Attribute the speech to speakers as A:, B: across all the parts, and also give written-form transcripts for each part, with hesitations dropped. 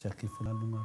A: Jackie fula lunga.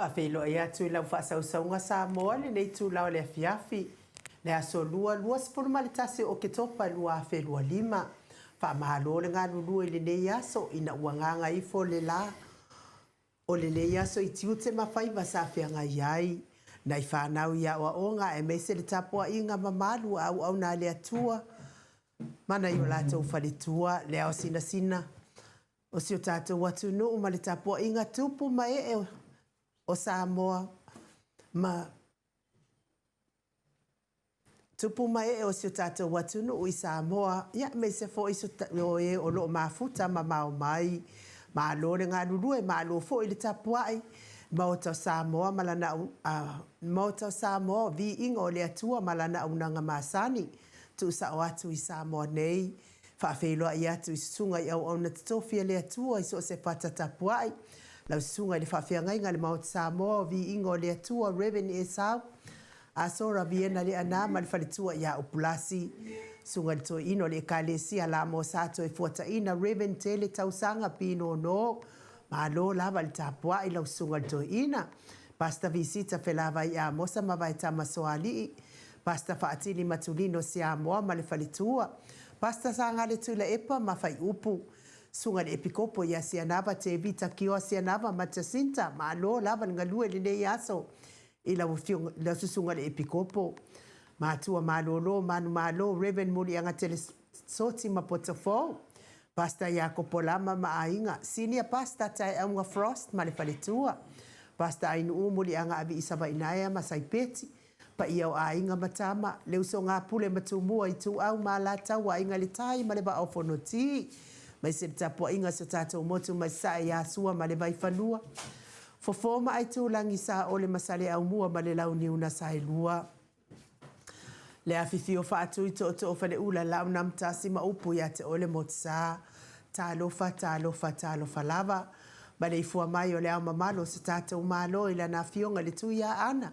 B: Whaafelo e atu I lau whaasaunga Samoa le nei tū lau le afiafi. Le aso lua sipuru malitasi o ke topa lua whelua lima. Whaamahalo le ngā lulu le nei aso ina uanganga ifo le la. O le nei aso I tiu te mawhai wasawhianga iai. Nei whanau ia o onga e meise le tapua inga mamalu au na le atua. Mana I o lātou whalitua le au sina sina. O si o tātou watu no ma le tapua inga tupu mai e o Samoa ma tupu mai o si o tātou watu no I Samoa ia me se fo iso o lo mafuta ma mau mai Malo le ngā lulue, malo fo i le tapuai. Maota Samoa malana Maota Samoa Viiga o le Atua malana unanga masani. Tu sa o atu i Samoa nei. Whaafeiloa i atu i sunga i au na tatofia le Atua i so se pata tapuai. Lau sunga i le whaafeangai ngā le Maota Samoa Viiga o le Atua Reven e sau. Asora viena le anama le whalitua i a upulasi. Sunga le to ino le kalesi ala mo sato e fuata ina Reven tele tausanga pino no. Malo lava le tapua i lau sunga le to ina. Pasta visita felava i a mosa mawai tamasoali. Pasta faatili matulino si a moa ma le whalitua. Pasta sanga le tula epa mawhai upu. Sunga le epikopo i a sianava te vita kioa sianava matasinta. Malo lava ngalue le nei aso. I lau susunga le epikopo. Matua malolo, manu malo, Reven muli anga tele soti ma potofo. Pasta yako polama maainga. Senior pasta tai aunga frost ma le paletua. Pasta ainu umuli anga abi isaba inaya ma saipeti. Pa iau ainga matama. Leu so ngā pule matumua i tu au ma la tau ainga le tai ma le ba ofonoti. Mai se tapua inga so tato motu mai sa ya sua ma le vai fanua. Fofoma ai tu langi sa ole masale au mua ma le lau niuna sa lua. Le afifio whaatu i to whale ula lau nam tasi ma upu ia te ole motsa. Talofa lava. Ma le ifua mai o le au mamalo sa tātou malo i la na fionga le tuia ana.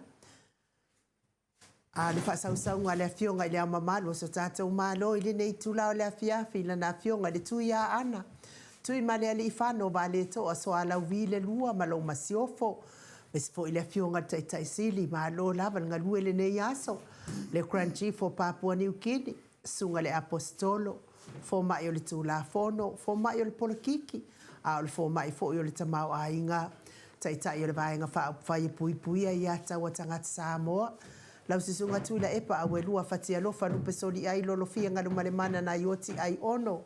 B: Le whasausaunga le fionga i le au mamalo sa tātou malo i le nei tula o le afiafi la na fionga le tuia ana. Tui male ali ifano vale to aso ala wile lua malo masiofo. Mesfo ile fionga tai sili malo lava ngalue le nei aso. Le crunchy fo Papua New Guinea. Sunga le apostolo. Fo mai o le tula fono. Fo mai o le polokiki. A o le fo mai fo o le tamau ainga. Tai o le vaenga whai pui a iata wa tangata Samoa. Lau sisunga tuila epa awe lua fatia lofa lupe soli ai lolo fia ngalu malemana na ioti ai ono.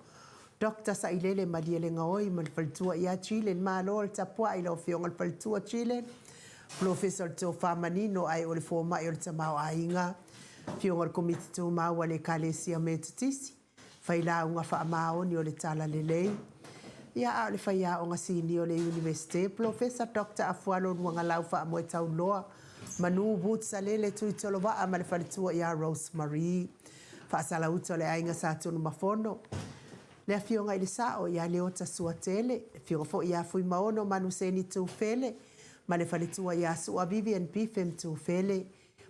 B: Dr. Sailele Madiele Ngaoi mal faltua ia Chile ma lo tapua i lo fionga faltua Chile. Professor to Famanino ai o le forma i o tamau ainga. Fionga komite to ma wale kalesia metutisi. Faila unga fa mao ni o le tala lelei. Ia le faia o ngasini o le universite. Professor Dr. Afualo nuanga lau fa mo tau loa. Manu but salele tu itolowa a mal faltua ia Rosemary. Fa sala uto le ainga sa tonu mafono. Le fionga ile sao ia leota suatele, fionga fo ia fui maono manu seni tu fele, ma le faletua ia sua Vivian Pifem tu fele,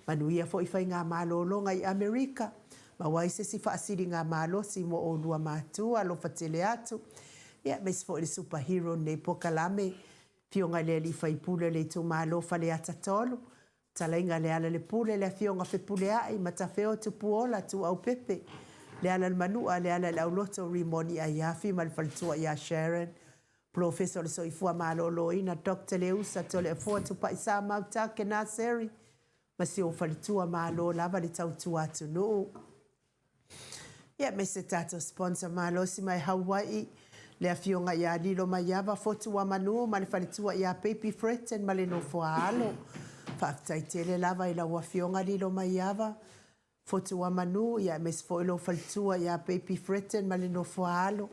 B: manu ia fo ifai ngā malo longa i Amerika, ma waise si faasiri ngā malo si mo o lua matua lo fatele atu, ia mes fo ile superhero ne pokalame, fionga le li fai pule le tu malo fale ata tolu, talainga le ala le pule le fionga fe pule ai, matafeo tu puola tu au pepe, le ala manua le ala lauloto rimoni a yafi mal faltua ya Sharon. Professor so ifua malolo ina Dr. Leusa tole fo tu paisa Maota ke naseri. Masi o faltua malo lava le tautu atu no. Ya mese tato sponsor malo si mai Hawaii. Le afionga ya lilo mayava fotu wa manu mal faltua ya baby freten maleno fo alo. Faftaitele lava ila wafionga lilo mayava. Fotu wa manu ya mes foilo faltua ya baby freten malino foalo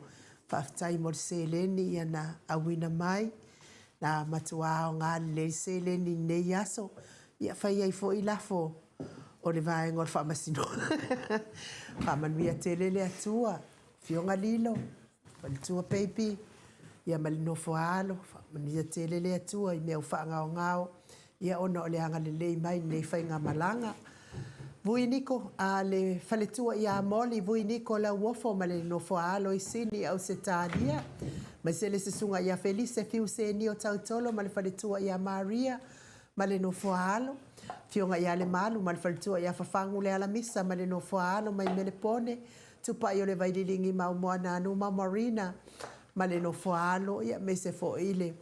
B: faftai mor seleni ya na awina mai na matua nga le seleni ne yaso ya fai ai fo ilafo o le vai ngor fa masino fa man ya telele atua fionga lilo faltua baby ya malino foalo fa man ya telele atua i me fa ngao ya ono le anga le mai ne fai nga malanga. Vui niko a le faletua ia moli vui niko la wofo male no fo alo i sini au se tadia ma se le sunga ia Felice fiu se ni o tautolo male faletua ia Maria male no fo alo fionga ia le malu male faletua ia fafangu le ala misa male no fo alo mai mele pone tupa yo le vai dilingi mau moana no ma Marina male no fo alo ia me se fo ile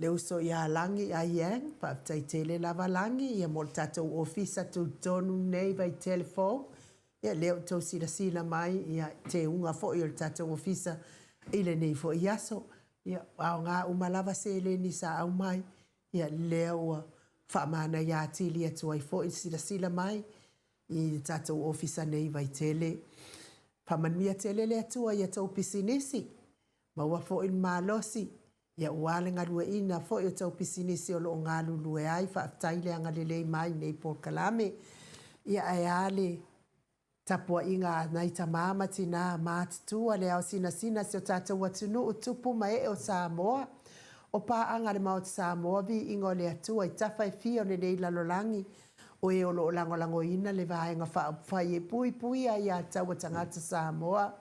B: le uso ia langi a yang pa taitele lava langi ia mo tato ofisa tu tonu nei vai telefon ia leo to sila mai ia te unga fo ia tato ofisa ile nei fo iaso ia au nga umalava sele ni sa au mai ia leo fa mana ia tili atu ai fo sila mai i tato ofisa nei vai tele Pamanuia te lele atua ia tau pisinisi. Maua fo il malosi. Ia uale ngarua ina fo ia tau pisinisi o loo ngalu lue ai. Whaaftaile anga lelei mai nei Port Kalame. Ia ai ale tapua inga nai ta mama tina mātutua le au sina sina se o tātou atunu o tupu mai o Samoa. O pāanga le Maota Samoa vi ingo le atua i tawhai fio ne nei lalolangi. O e o loo lango ina le vaenga whai e pui a ia tau tangata Samoa.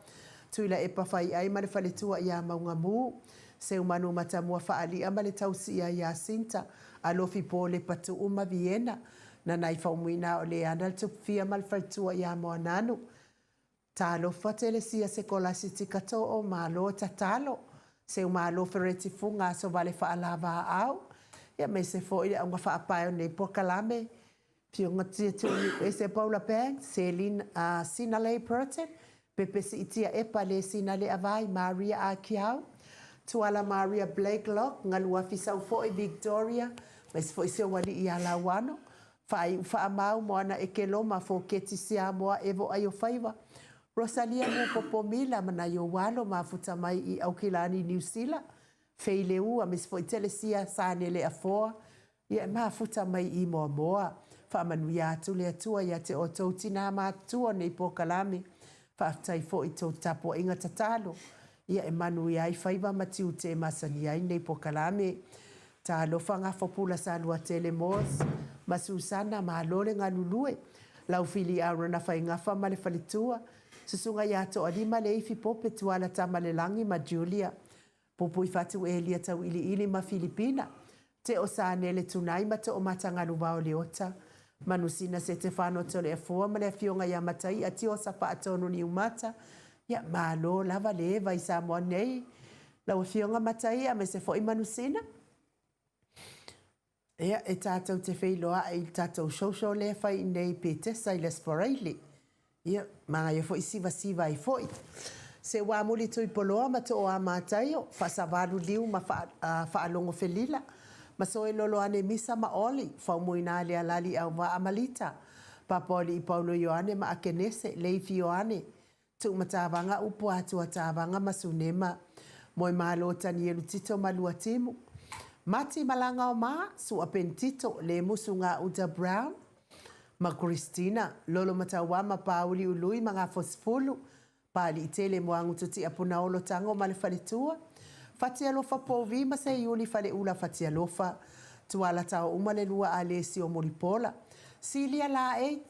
B: Tuila e pawhai ai mare whale tua ia maunga mū. Se umanu matamua whaali ama le tausi ia sinta. Alofi po le patu uma Viena. Na nai whaumuina o le ana tupu fia malwhaitua ia moa nanu. Tā lofa tele sia se kolasi tikato o malo tatalo. Se umalo fereti funga so vale whaalava au. Ia me se fo ia unga whaapai o nei Port Kalame. Pionga tia tuni e se Paula Pang, Selina Sinale Perton. Pepe si itia epa le Sinale avai Maria Akiau. Tuala Maria Blakelock, ngalua fisau fo i Victoria. Me se fo i se wali i ala wano. Whaamau moana e ke loma fo keti sia moa evo ayo whaiwa. Rosalia mo popomila mana yo walo ma futa mai i Aukilani New Zealand. Feile ua mis fo i telesia saanele a foa. Ia ma futa mai i moa moa. Whaamanuia atu le atua ia te o tautina ma atua nei Port Kalame. Whaaftai fo i tau tapo inga tatalo. Ia e manuia i whaiwa matiu te masani ai nei Port Kalame. Ta lofanga fopula sa lua tele mos. Ma Susana ma lole nga lulue. Lau fili aura na whai ngafa ma le whalitua. Susunga ia to alima le ifi pope tuala tama le langi ma Julia. Popo i fatu e lia tau ili ma Filipina. Te o sa nele tunai ma te o matanga lubao le ota. Manusina se te whano tole a fua ma le fionga ia matai a tio sa pa atono ni umata. Ia ma lo lava le vai sa moa nei. Lau fionga matai a me se fo i manusina. Ia e tātou te whailoa e tātou shosho le whai nei pe tesa i les poreili. Ia, mga ia fwoi siva i fwoi. Se wā muli tui poloa ma to o a mātai o, whasavaru liu ma whaalongo whelila. Ma so e lolo ane misa ma oli, whaumuina le alali au wa amalita. Papoli i Paulo Ioane ma akenese, leifi Ioane. Tu matawanga upo atu atawanga masunema. Moi malo tani elu tito malua timu. Mati malanga o maa, su apentito le musunga uta Brown. Ma Christina, lolo matawa ma pauli ului mga fosfulu. Pali itele moangu tuti apuna olo tango male falitua. Fatia lofa povi ma se yuli fale ula fatia lofa. Tuala tau umale lua alesi o moripola. Silia la e.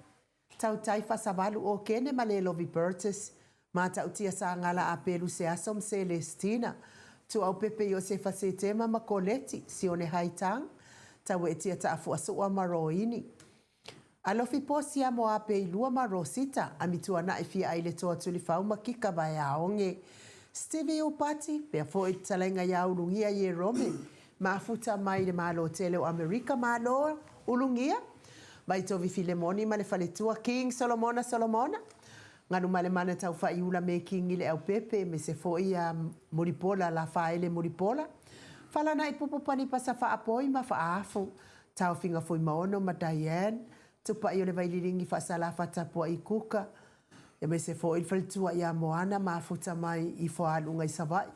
B: Tau taifa savalu o kene male lovi Burtis. Ma tau tia sa ngala apelu se asom Celestina. Tu au pepe yo se fase tema ma koleti. Sione haitang. Tau e tia taafu asua maroini. Alofi posi a moa pe ilua ma Rosita. Amitua na ifi aile toa tulifau ma kika bai aonge. Stevie upati, pea fo i talenga ya ulungia ye Rome. Mafuta mai le malo tele o Amerika malo ulungia. Bai tovi Filemoni ma le faletua King Solomona. Nganu male mana tau fa iula me King ile au pepe me se fo i a muripola la fa ele muripola. Fala na ipupu pani pasa fa apoi ma fa afu. Tau finga foi maono ma Diane. Tupa i o le vailiringi fa sala fa tapua i kuka. E me se fo il faletua i a moana ma futa mai i fo alunga i savai.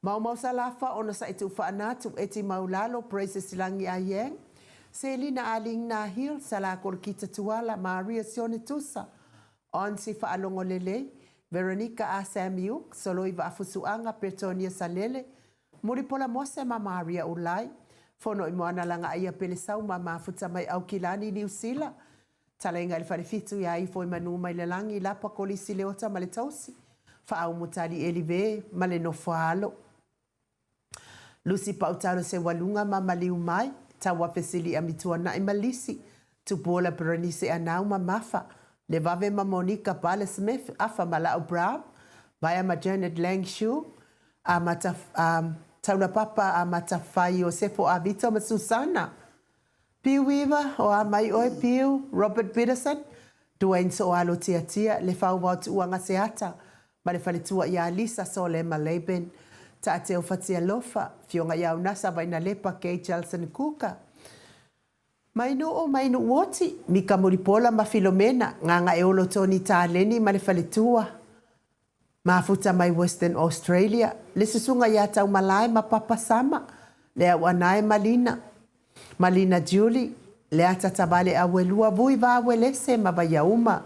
B: Mau salafa ona sa itu fa anatu eti maulalo praise silangi a yeng. Selina aling na hil sala kor kita tuala Maria Sione Tusa. On si fa alongo lele. Veronica a Samuel solo iwa afusuanga Pertonia Salele. Muripola mose ma Maria ulai. Fono i moana langa aia pelesau ma mafuta mai Aukilani New Zealand. Talenga il farifitu ya ifo i manu mai le langi lapa kolisi leota ma le tausi. Fa au mutali elive ma le nofoalo. Lucy pautalo se walunga ma maliu mai. Tawa fesili amitua na imalisi. Tupola peronise anau ma mafa. Le vave ma Monica Pale Smith afa Malao Brown. Vaya ma Janet Langshu. Tauna papa a matafai o sepo a Vito ma Susana. Piu Weaver o a mai oe Piu. Robert Peterson. Dwayne so alo tia le fau wautu uanga seata. Ma le faletua ia Lisa so le ma Leben. Ta te o fatia lofa. Fionga iau nasa vaina lepa kei Jalson Kuka. Mainu woti. Mika muripola ma Filomena. Nganga e olo toni ta leni ma le faletua. Mafuta mai Western Australia. Le susunga ia tau malai ma papa sama. Le wanae Malina. Malina Julie. Le ata tabale a welua vui va welese ma ba yauma.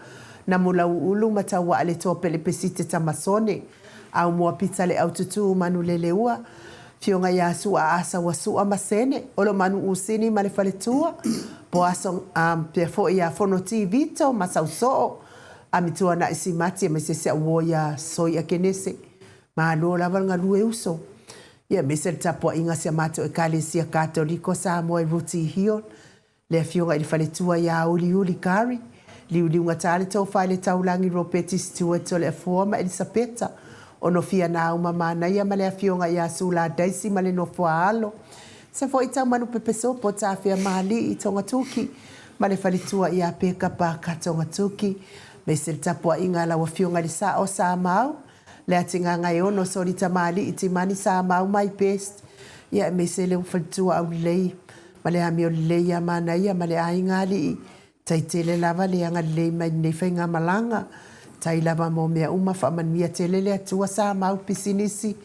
B: Na mula ulu ma tau wa le tope le pesite tamasone. Au mua pita le aututu manu le leua. Fionga ia sua asa wa sua masene. Olo manu usini ma le faletua. Po aso pe fo ia fono vito ma sau soo. Amitua na isi mati me se se wo ya soia kenese. Ma lo lava nga lue uso. Ia me se tapo inga se mato e kalesia katoliko Samoa ruti hio. Le fionga i faletua ya uli kari. Liu nga tale tau fale tau langi ropeti stueto le forma Elisabeta. Ono fia na uma mana ia male fionga ya sula daisi male no foalo. Se fo ita manu pepeso po ta fia mali i tonga tuki. Male faletua ia peka pa katonga tuki. Me se tapo inga la wafionga di sa o sa mau. Le atinga ngai ono sori tamali iti mani sa mau mai best. Ia me se le ufaltua au lei. Male amio lei ya mana ia male ainga li. Tai tele lava le anga lei mai nei whainga malanga. Tai lava mo mea uma wha mania tele le atua sa mau pisinisi.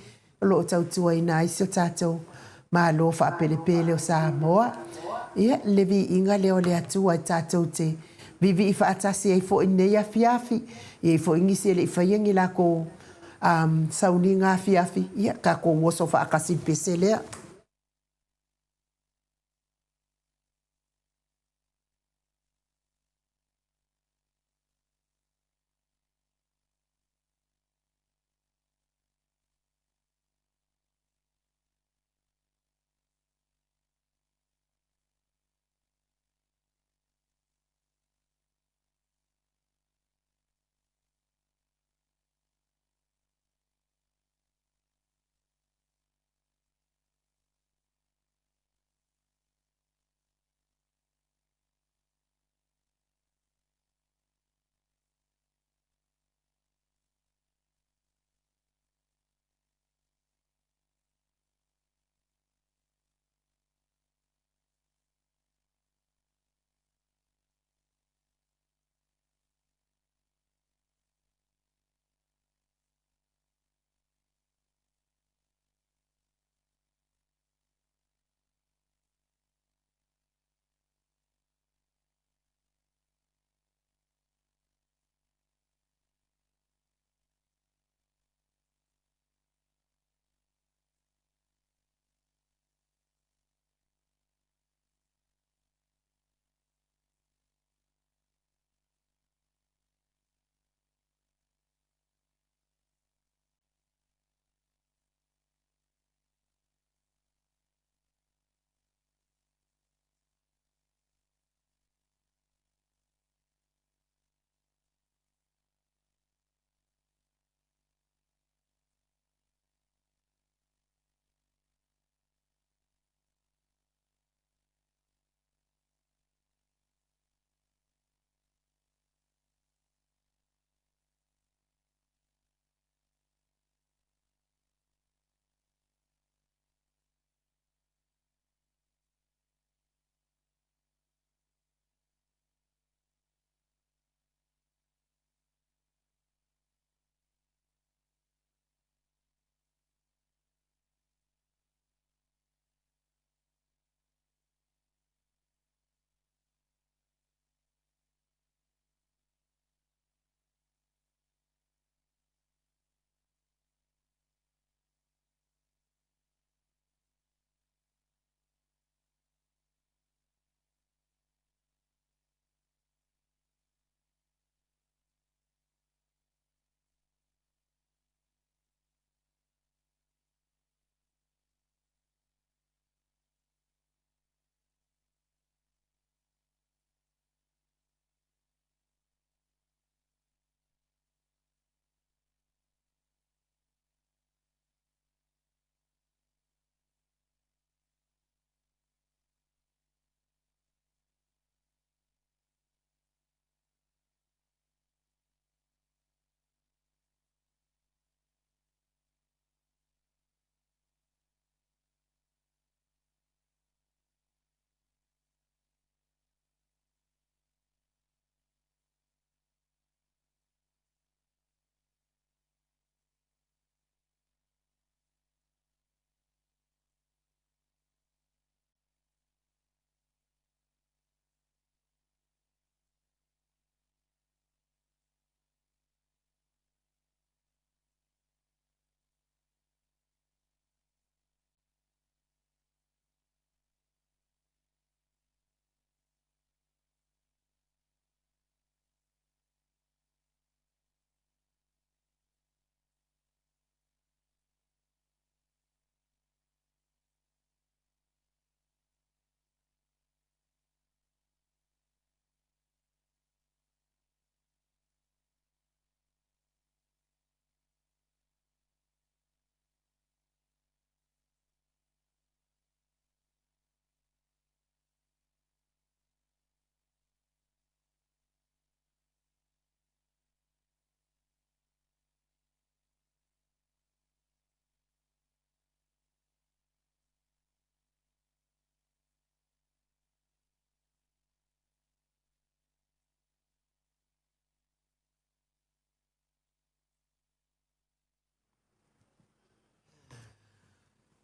B: Lo tau tua ina isi o tatou. Ma lo wha pele pele o Samoa. Ia levi inga leo le atua i tatou te. Vivi i whaatasi ei fo inei a fiafi. I fo ingisi ele i whaiangi la ko sauni ngā fiafi. Ia ka ko woso whaakasi pese lea.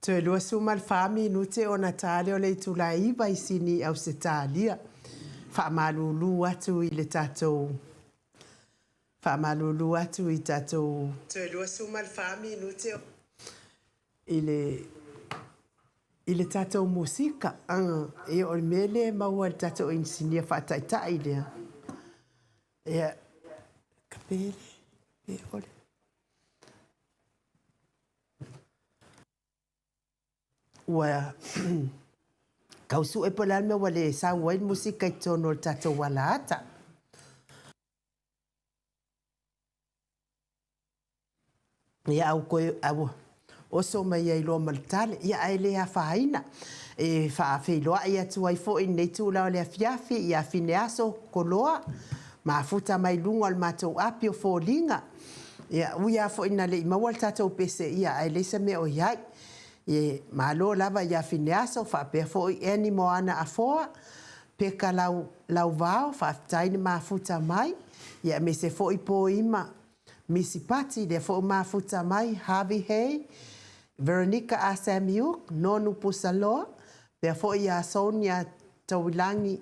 B: Te lua suma le whami nute o na tale o le tula iwa I sini au se talia. Whamalulu atu I le tatou. Whamalulu atu I tatou. Te lua suma le whami nute o. I le tatou musika. E o mele maua le tatou insinia whaataitai lea. Ea. Kapele. E ole. Ua kausu e polal me wale sa wai musika I tono tatou wala ata. Ia au koe au oso mai ai lo maltale ia ai le a faina e fa feiloa ia tu ai fo in nei tu la le fiafi ia fineaso koloa ma futa mai lunga al matou api o folinga ia uia fo ina le mawal tatou pese ia ai le se me o iai e malo lava ia fineaso fa pe fo eni moana afoa peka lau vao fa taini ma futa mai ia me se fo ipo ima misi pati le fo ma futa mai Harvey Hay Veronica Asamiuk nonu pusaloa pe fo ia Sonia Tawilangi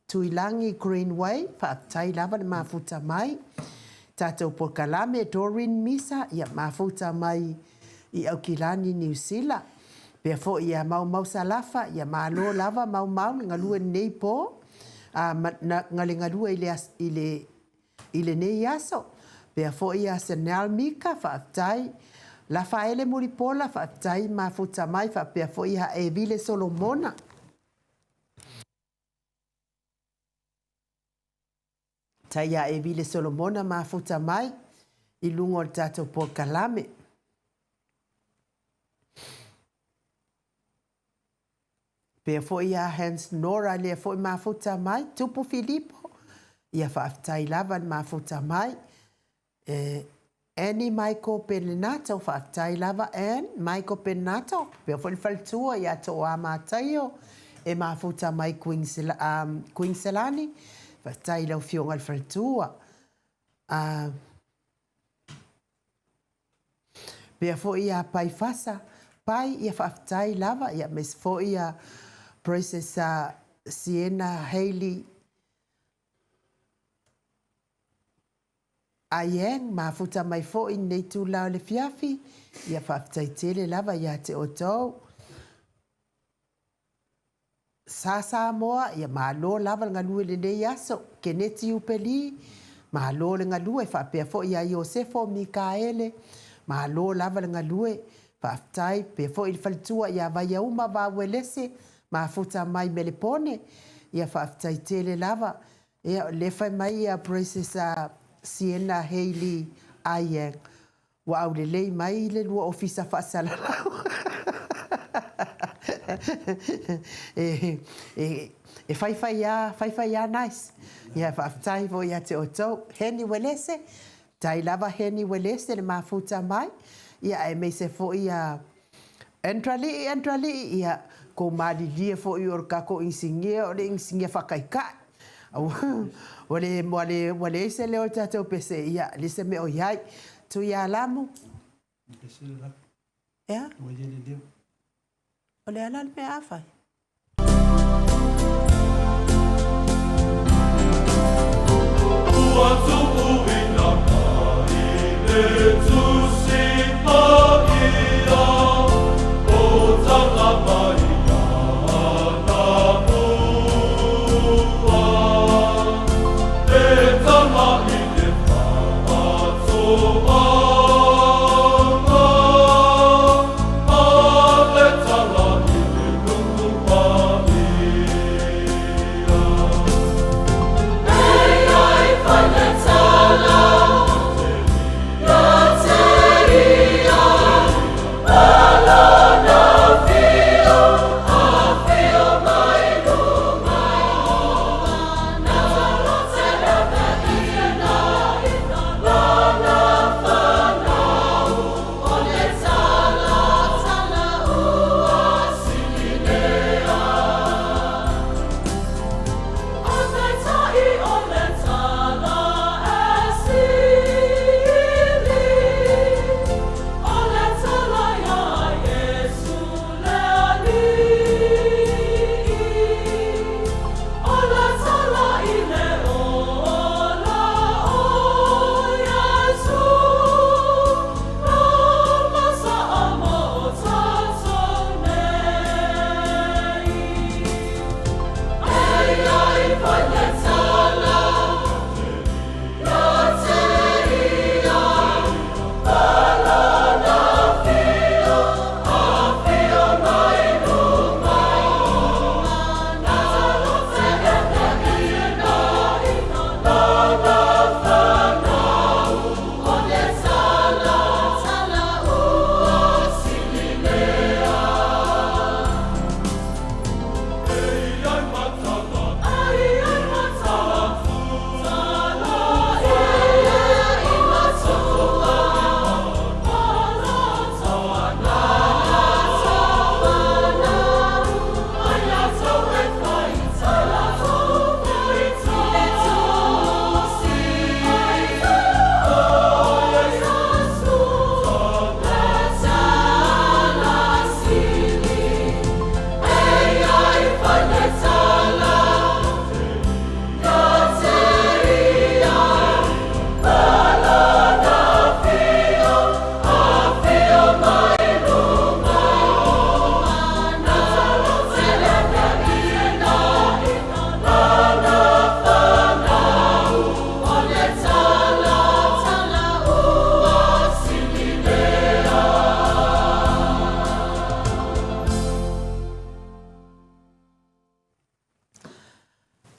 B: tuilangi Greenway fa tai lava le mafuta mai tatou pokalame Doreen Misa ia mafuta mai I Aukilani New Zealand pe fo ia mau salafa ia malo lava mau ngalue nei po ngale ngalue ile nei aso pe fo ia Senal Mika fa tai la faele muripola fa tai mafuta mai fa pe fo ia Evile Solomona tai ia Evile Solomona mafuta mai I lungo tatou pokalame pe fo ia Hans Nora le fo mafuta mai tupu Filippo ia whaafitai lava ni mafuta mai Annie Michael Penato whaafitai lava Michael Penato pe fo faltua ia to a mataio e mafuta mai Queenselani whaafitai lau fionga faltua pe fo ia pai fasa pai ia whaafitai lava ia mes fo ia Princess Sienna Haley Aieng mafuta mai fo I nei tu lao le fiafi ia whaafitai tele lava ia te otou Samoa ia malo lava ngalue le nei aso Keneti Upeli malo le ngalue whaapea fo ia Iosefo Mikaele malo lava le ngalue whaafitai pe fo I faltua ia vaya uma wawelese mafuta mai melepone ia whaafitai tele lava ia lefa mai ia Princess Sienna Haley Aieng wa au le lei mai le lua ofisa whaasala e whaiwhai ia nice ia whaafitai vo ia te otou Heni Welese tai lava Heni Welese le mafuta mai ia e me se fo ia entrali ia ko madidia fo I orkako insingia o le insingia whakaikai wale se leo tatou pese ia lise me o iai tu ia lamu ya ole ala me afai
A: Hey, I find the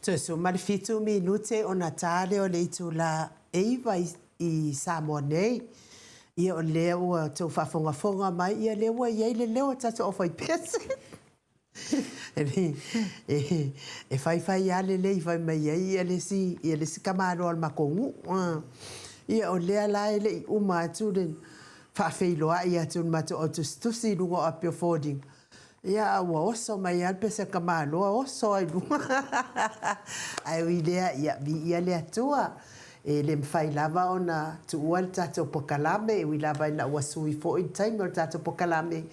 B: So marifitu minute o Natale o le itula eiva I Samoa nei. Ia o lea ua tau whafonga mai, ia lea ua iei le leo tata o whai pese. E whai ia le lei whai mai iei, ia le si kamaro al makongu. Ia o lea la ele I uma atu den whawheiloa ia atu matu o tustusi lungo a pio fording. Ia ua oso mai al pese kamaloa oso ai lunga. Ai ui lea ia vi ia le atua. Le mwhai lava o na tuua le tato pokalame, e ui lava ina ua sui fo in taimi o le tato pokalame.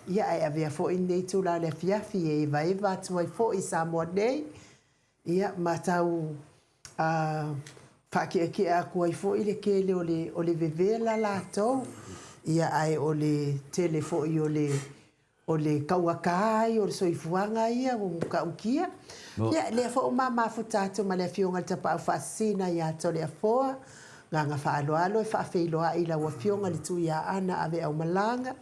B: Ia e avea fo in nei tula le fiafi e eva atu ai fo I Samoa nei. Ia matau whake a kuai fo I le kele o le vevela la tau. Ia ai o le tele fo I o le kauakai, o le soifuanga ia, o mukaukia. Ia, lea fo mama futato ma lea fionga le tapa au whaasina ia to lea foa. Nganga whaaloalo e whaafeiloa I la ua fionga le tu ia ana ave au malanga.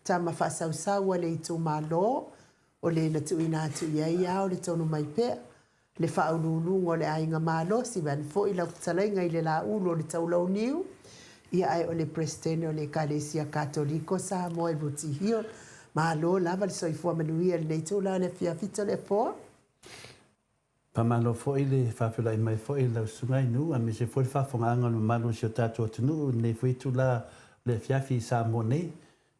B: Tama whaasausau le itu malo. O le na tu ina atu ia o le tonu mai pea. Le whaaululungo le ainga malo. Si van fo I la utalainga I le la ulo le taulau niu. Ia ai o le prestene o le Kalesia Katoliko Samoa I Rutihio. Malo lava le soifua manuia le neitu la le fiafito le foa.
A: Pamalo foi le whawhila mai foi la sungai nu a me se foi whawhonganga no malo si o tātua tunu ne foi tu la le fiafi Samoa nei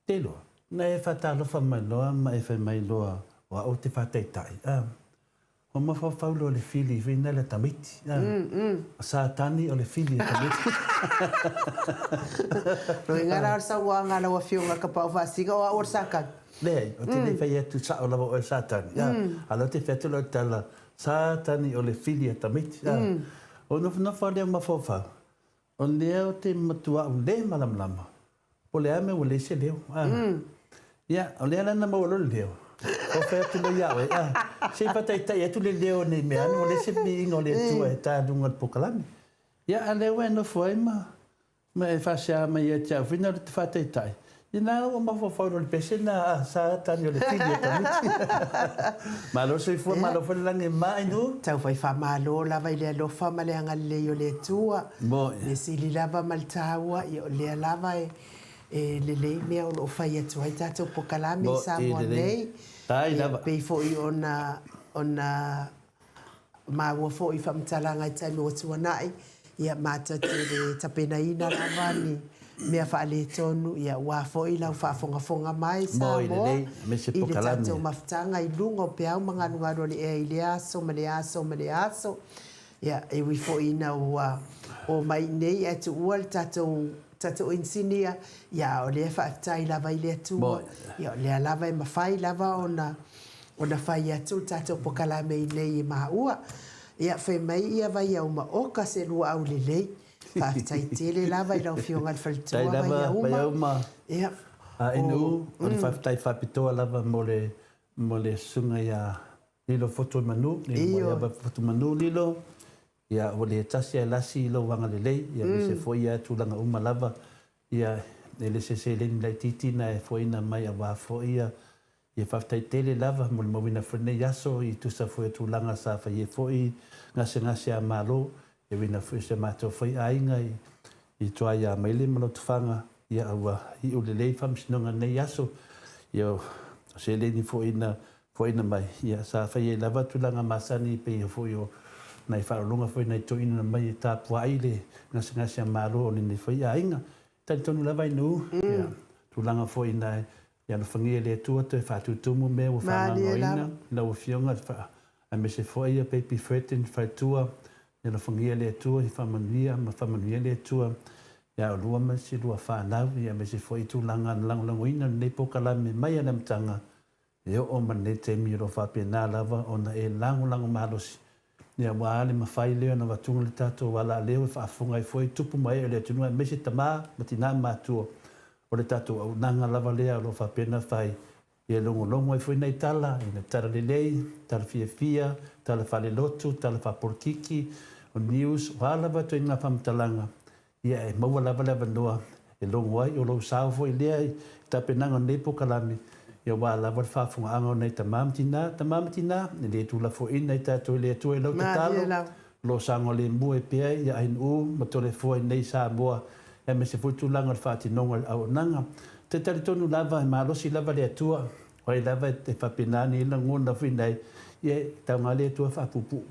A: telo. Na e whatalofa mai loa ma e whai mai loa wa o te whateitai. O ma whawhaulo le fili vina le tamiti. Sa tani o le fili tamiti.
B: Roi ngara or sa ua ngana wa fionga ka pau whasiga o a or saka.
A: Lei, o te whai atu sa o lava o e sa tani. Alo te whetelo tala Satani o le fili tamiti. O no whare ma whawhau. O leo te matua o le malamlama. O le ame o le se leo. Ia, o le ana ma o lo leo. O whai atu lo iawe. Se whataitai atu le leo nei mea. O le se mi ingo le tua e tā dunga pokalami. Ia, a leo e no whai ma. Ma e whasea ma ia tia whina le te whataitai. Ina o mawhawhau le pese na Satani o le fili tamiti. Malo se fua malo fua lange mai no.
B: Tau fai fa malo lava I le alofa ma le angale o le tua. Le sili lava ma le taua I o le lava e le mea o lo fai atu ai tatou pokalame I Samoa nei.
A: Tai lava.
B: Pei fo I ona maua fo I whamtalanga I taimi o tuanai. Ia mata te le tapenaina lava ni. Mea whaale tonu ia ua fo I lau whaafonga mai Samoa.
A: I le
B: tatou mafutanga I lunga o peau mangaru le e I le aso ma le aso. Ia e wi fo ina o mai nei e tu ua le tatou insinia. Ia o le whaafitai lava I le atua. Ia o le lava e mawhai lava ona whai atu tatou pokalame I nei I maua. Ia whai mai ia vai au maoka se lua au le lei. Whaafitai tele lava I lau fionga le whalitua vai au ma. Ia.
A: Inu, o le whaafitai whapitoa lava mo le sunga ia lilo foto manu. Ia ba foto manu lilo. Ia o le tasi e lasi ilo wanga le lei. Ia me se foi ia tūlanga uma lava. Ia le se leni lai titi na e foi na mai a wā foi ia. Ia whaafitai tele lava mo le mawina whane yaso I tusa foi tūlanga sa whai e foi ngase a malo. E wina fui se mātou whai ainga I toa ia maile malo tufanga. Ia aua I o le lei whamsinonga nei aso. Ia se leni fwoi na mai. Ia sa whai e lava tulanga masani pe ia fwoi o nai whaolonga fwoi nai toina na mai tā puai le ngasi a malo o ni whai ainga. Tani tonu lava I nu. Ia tulanga fwoi nai. Ia no whangia le tua te whātutumu mea o whangangoina. Na o fionga a me se fwoi ia pepi whetin whai tua. Ia no whangia le tua I whamanuia le tua. Ia o lua ma si lua whanau. Ia me se fwoi tulanga langoina nei pokalame mai ana mtanga. Ia o mane te miro whapena lava o na e lango mahalosi. Ia waale mawhai leo na watunga le tato wala leo e whaafunga I fwoi tupu mai o le tunua. Me se tamā matina mātua. O le tato au nanga lava lea o lo whapena whai. Ia longo ai fwoi nei tala. Ia tala lelei, tala fia, tala whale lotu, tala whaporkiki. O news, whalava to inga whamtalanga. Ia e maua lava noa. E longo ai o lo sao fwoi lea I tapenanga nei pokalame. ia wā lava le whaafunga nei tamamatina, le tula fo ina i tātou le atua i lau te talo, lo sango le mua pia ia ahin ma tole fo nei Samoa, e me se futu langa le whaatinonga au nanga. Te taritonu lava e malosi lava le atua, o e lava e whapinani ina ngona whinei, ia taunga le atua whaapupu.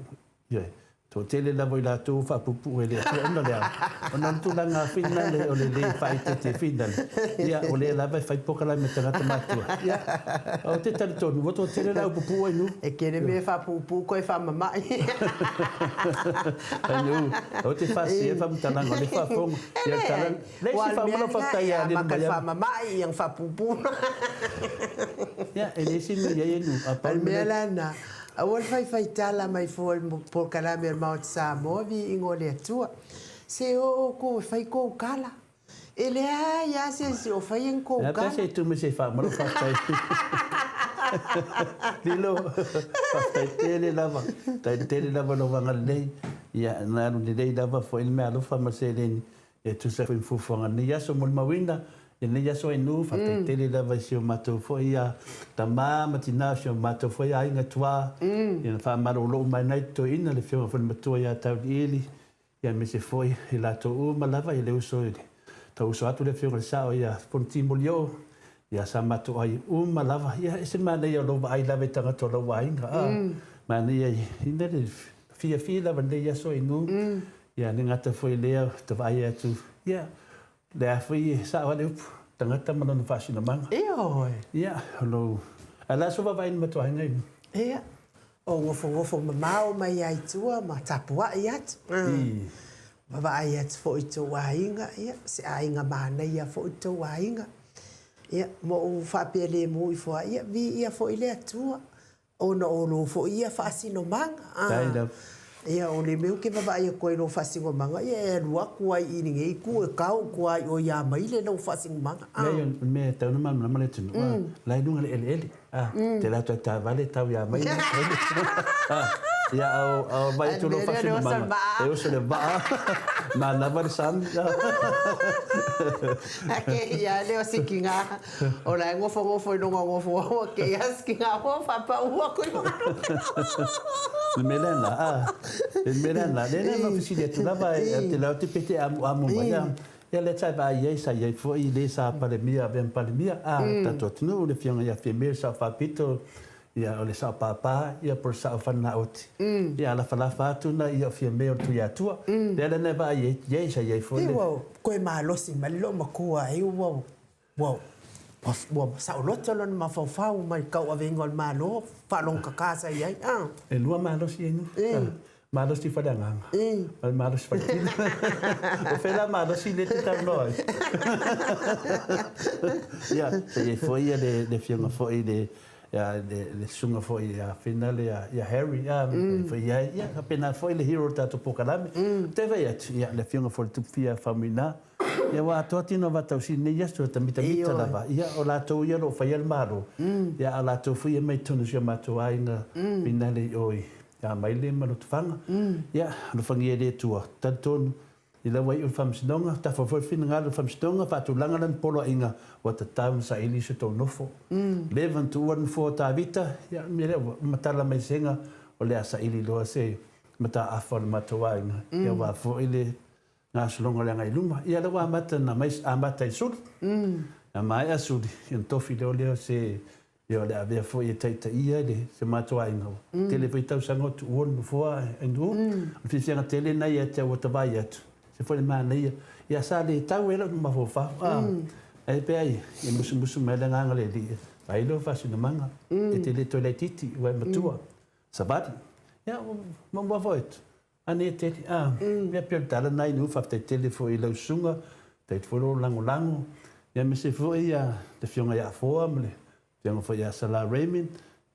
A: Ia, to tele lava i la tō whaapupu e le atua ona lea. Ona tūlanga whina le o le whaite te whina le. Ia, o le lava e whaipokala me tangata matua. Ia, o te taritonu, wato tele lau pupu ai nu.
B: E kere me whaapupu koe whamamai.
A: Anu, o te whasi e whamtalanga, le whaafonga. Ia tala, leisi whamala whaktai a lina mai.
B: Whamamai iang whapupu.
A: Ia, e leisi me iei enu.
B: Almea lana. Awal fai tala mai foi por kalame Maota Samoa vi ingo le atua. Se o ko fai ko kala. Ele ya se o fai en ko kala.
A: Até se tu me se fa, mas faz tai. Lilo, faz tai tele lava. Tai tele lava no vanga lei. Ya na no lei lava foi me alo fa maselen. E tu se foi fufanga ni ya so mol mawina. E nei aso e nu, whakaitele lava si o matou foi a tamā matina si o matou foi a inga tua. Ia whamaro loo mai nei to ina le whionga whani matua ia tau di ili. Ia me se foi i la to uma lava i le uso i. Ta uso atu le whionga le sao ia ponti molio. Ia sa matou ai uma lava. Ia ese mana ia lova ai lava i tangato lova inga. Mana ia ina le fia lava nei aso e nu. Ia ni ngata foi lea te vai atu. Ia. Le a fui sa wale upu, tangata manona whaasina manga.
B: Oi.
A: Ia, halo. Ala so vai ni matua ngai.
B: Ia. O ngofo mamao mai ai tua, ma tapua i atu. Mava ai atu fo i tō wainga, ia. Se ainga mana ia fo i tō wainga. Ia, mo u whapea le mo i fo ia, vi ia fo i le atua. O na o lo fo ia whaasino manga.
A: Taida.
B: Ia o le meu ke baba ia koe no fasingo manga ia e lua kua i ni ngei ku e kau kua o ia mai le no fasingo manga.
A: Ia me tau na mana male tunu. Lai nunga le ele. Te la ta vale tau ia mai. Ia au vai tu no fasingo manga. E o se le ba. Na na var sam.
B: Ake ia le o sikinga. O la ngofo no ngofo ke ia sikinga ho fa pa ua ko
A: Melena, Melena, le ma fisi de tu lava te la te pete amu mai. Ya le tai ba ye sa ye fo i le sa pandemia ben pandemia ta tot no le fianga ya female sa fa pito ya le sa papa ya por sa fa na ot. Ya la fa tu na ya female tu ya tu. Le ne ba ye sa ye fo le.
B: Ko ma lo si ma lo ma ko ai wow. Wow, sa loto lon ma fau mai kau ave ngol malo fa long ka casa ia
A: e lua malo si no malo si fa danga malo si fa o fela malo si le te tar noi ya se foi le fianga foi le sunga foi a finale ya Harry foi ya apenas foi le hero tato pokalame te veia ya le fianga foi tu fia famina. Ia wa atua tino watau si ne yastu ta mita lava. Ia o la tau ia lo fai al maro. Ia o la tau fui e mai tonu si a matua aina pinale oi. Ia mai le manu tu whanga. Ia lo whangi e le tua. Tan tonu i la wai u whamsinonga. Ta whawhoi whina ngā lu whamsinonga. Whatu langaran polo inga wa ta tau sa ili se tau nofo. Le vantu uan fua ta vita. Ia me le matala mai senga o le asa ili loa se. Mata afa le matua aina. Ia wa fo ile nga solonga le ngai luma ia le wa mata na mai amata i suli na mai a suli in tofi leo se yo le ave fo i taita ia le se matua inga tele foi tau sango tu on fo endu fi senga tele na ia te wata vai atu se foi ma na ia sa le tau era ma fo fa ai pe ai e musu me le nga le di ai lo fa sina manga e tele toiletiti wa matua sabati ia mo voit ane te me pertala nai no fa te telefo i lausunga te foro lango ya me se foi ia te fionga ia foa mle fionga foi ia sala Raymond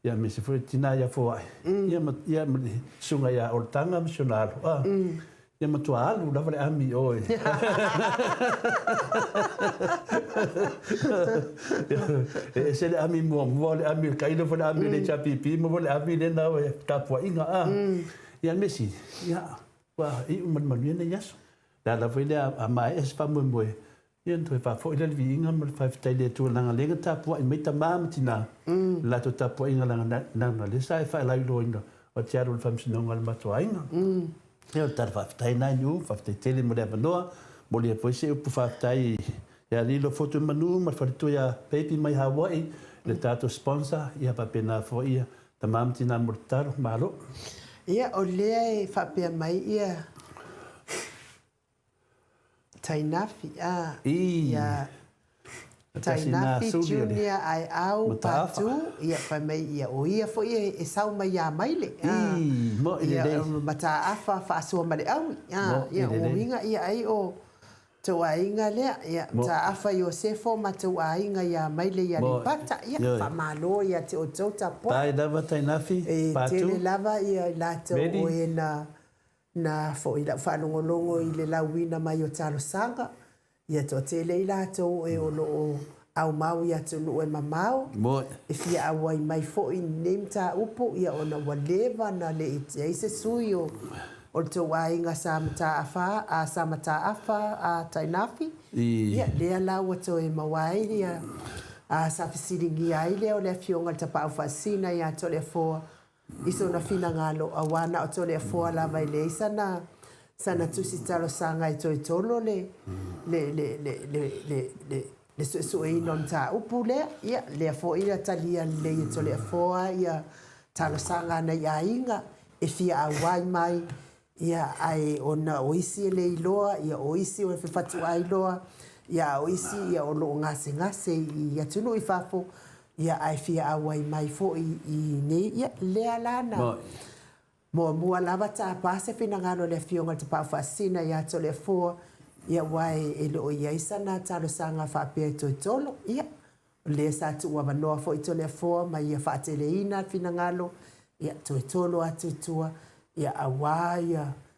A: ya me se foi tina ia foa ia me sunga ia ortanga missionaro ia matua alu lava le ami oi se le ami mo le ami kailo fo le ami le chapipi mo le ami le na tapua inga ia mesi ia wa i man man ia yaso da la foi a mai es fa mo Ia ntoi whafo ila Viiga ma le whaifitai le tualanga lenga tapua i meita māmatina. Lato tapua inga langa nana le sa e whaelai loina o te aru le whamsinonga le matua inga. Ia o tara whaifitai nai ni u, whaifitai tele mo le amanoa, mo le poise upu whaifitai ia lilo foto manu ma wharitu ia baby mai Hawaii, le tato sponsor, ia papena fo ia, ta māmatina mo le taro, malo.
B: Ia o lea e whapea mai ia Tainafi, ia Tainafi Junior ai au patu, ia whai mai ia o ia fo ia e sau mai ia maile. Ia mata afa whaasua male au, ia o hinga ia ai o tau ainga lea, ia ta afa i o sefo ma tau ainga ia maile ia li pata, ia whamalo ia te o tau tapo.
A: Tai lava Tainafi, patu.
B: Tele lava ia la tau o e na fo i la whanongolongo i le lauina mai o talo sanga. Ia to tele i la tau e o no au mau ia tu no e mamau. E fia awai mai fo i nem ta upo ia o na waleva na le i se sui o tau ainga sa mata afa a Tainafi. Ia lea lau ato e mawai ia sa fisiringi ai lea o lea fionga tapa au fasina ia to lea foa. Iso na fina ngalo awana o tole foa la vai le sana tusi talo sanga i toi tolo le so e non ta upule ia le fo ia talia le tole foa ia talo sanga na ia inga e fia awai mai ia ai ona oisi le iloa ia oisi o fatu ai loa ia oisi ia o lo ngase ia tunu i fafo ia ai fia awai mai fo i ne ia lea lana mo mua lava ta pase fina ngalo le fionga te pa fasina ia to le fo ia wai e lo ia isana talo sanga fa pe to tolo ia le sa tu wa no fo to le fo mai ia fa teleina fina ngalo ia to tolo atu tua ia awai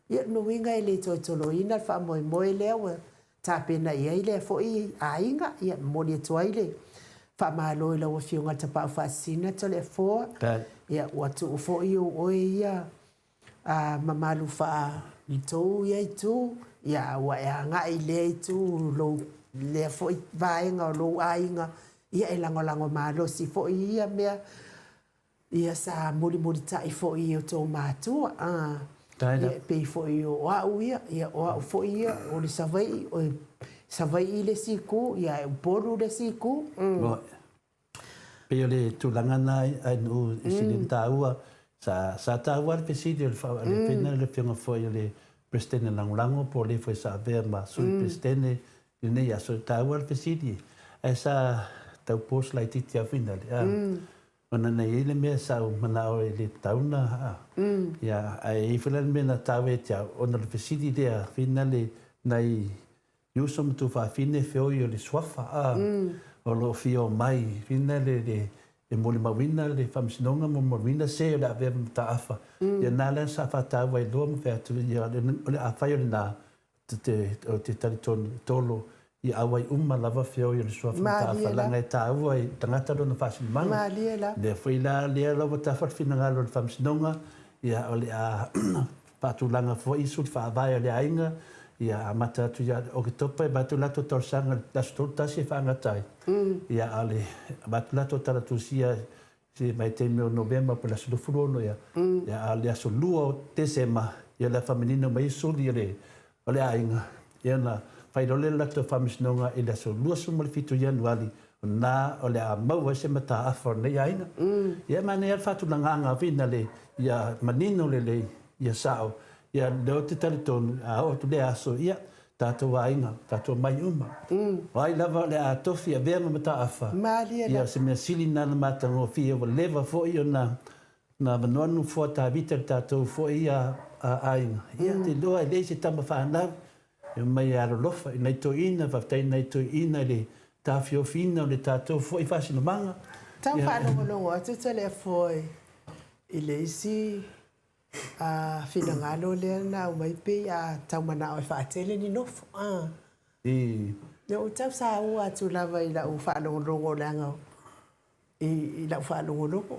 B: ia no winga le to tolo ina fa mo le wa ta pena ia le fo i ainga ia mo le to ile whamalo i lawa fionga te pao whaasina to le fōa. Ia watu u fō i o ia mamalu wha i tō ia i tū. Ia wa e ngā i lea i tū lo lea fō i vāenga o lo ainga. Ia e lango malo si fō i ia mea. Ia sa muri tai fō i o tō mātua. Ia pei fō i o au ia. Ia o au fō i ia o le savai o savai i le siku, ia e uporu le siku.
A: Peo le tūlanga nai, ai nu i sinin tāua, sa tāua le pesidi, le pena le whionga fwoi le prestene langulango, po le fwoi sa vea ma sui prestene, le nei aso tāua le pesidi. E sa tau pos lai titi a whina le. Ona nei ele mea sa manao e le tauna. Ia, ai whilan mea na tāua e tia, ona le pesidi lea whina le nei Yuso mtu whawhine whio i o le swafa o lo whio mai whina le mole mawina le whamsinonga mo mawina se o le awea mta afa. Ia nā lea sa whatawa i loa mwhea tu ia o le awhai o le nā te taritonu tolo i awai lava whio i o le swafa mta afa. Langa e tāua i tangata rona whasinimanga. Le whila lea lawa tawhar whina ngalo le whamsinonga ia o le a pātulanga fo isu le whaawai o le ainga. Ia amata tu ia o ke topa e batu lato torsanga laso tolu tasi e whaangatai. Ia ale batu lato taratusia si mai te meo novemba po laso lufurono ia. Ia ale aso lua o tesema ia la whamenino mai suli o le ainga. Ia na whairole lato whamisinonga i laso lua sumali fitu januari o nā o le a maua se mata afa nei ainga. Ia mane ia whatu langanga vina le ia manino le ia sao. Ia leo te taritonu, a o tu le aso, ia, tātou ainga, tātou mai uma. Ai lava le a tofi a vea mamata afa. Ia se mea sili nana mātango fia wa lewa fo i o na manuanu fo tā vita tātou fo i a ainga. Ia te loa e leise tama whanau, ia mai aro lofa, i nei to ina, whaftai nei to ina le tā fio fina o le tātou fo i whasino manga.
B: Tau whanongo atu te le fo i leisi, whina ngalo lea na o mai pe a tau mana o e whaatele ni nofo. Ia o tau sa ua atu lava i la u whanongo langa I lau whaalongolongo,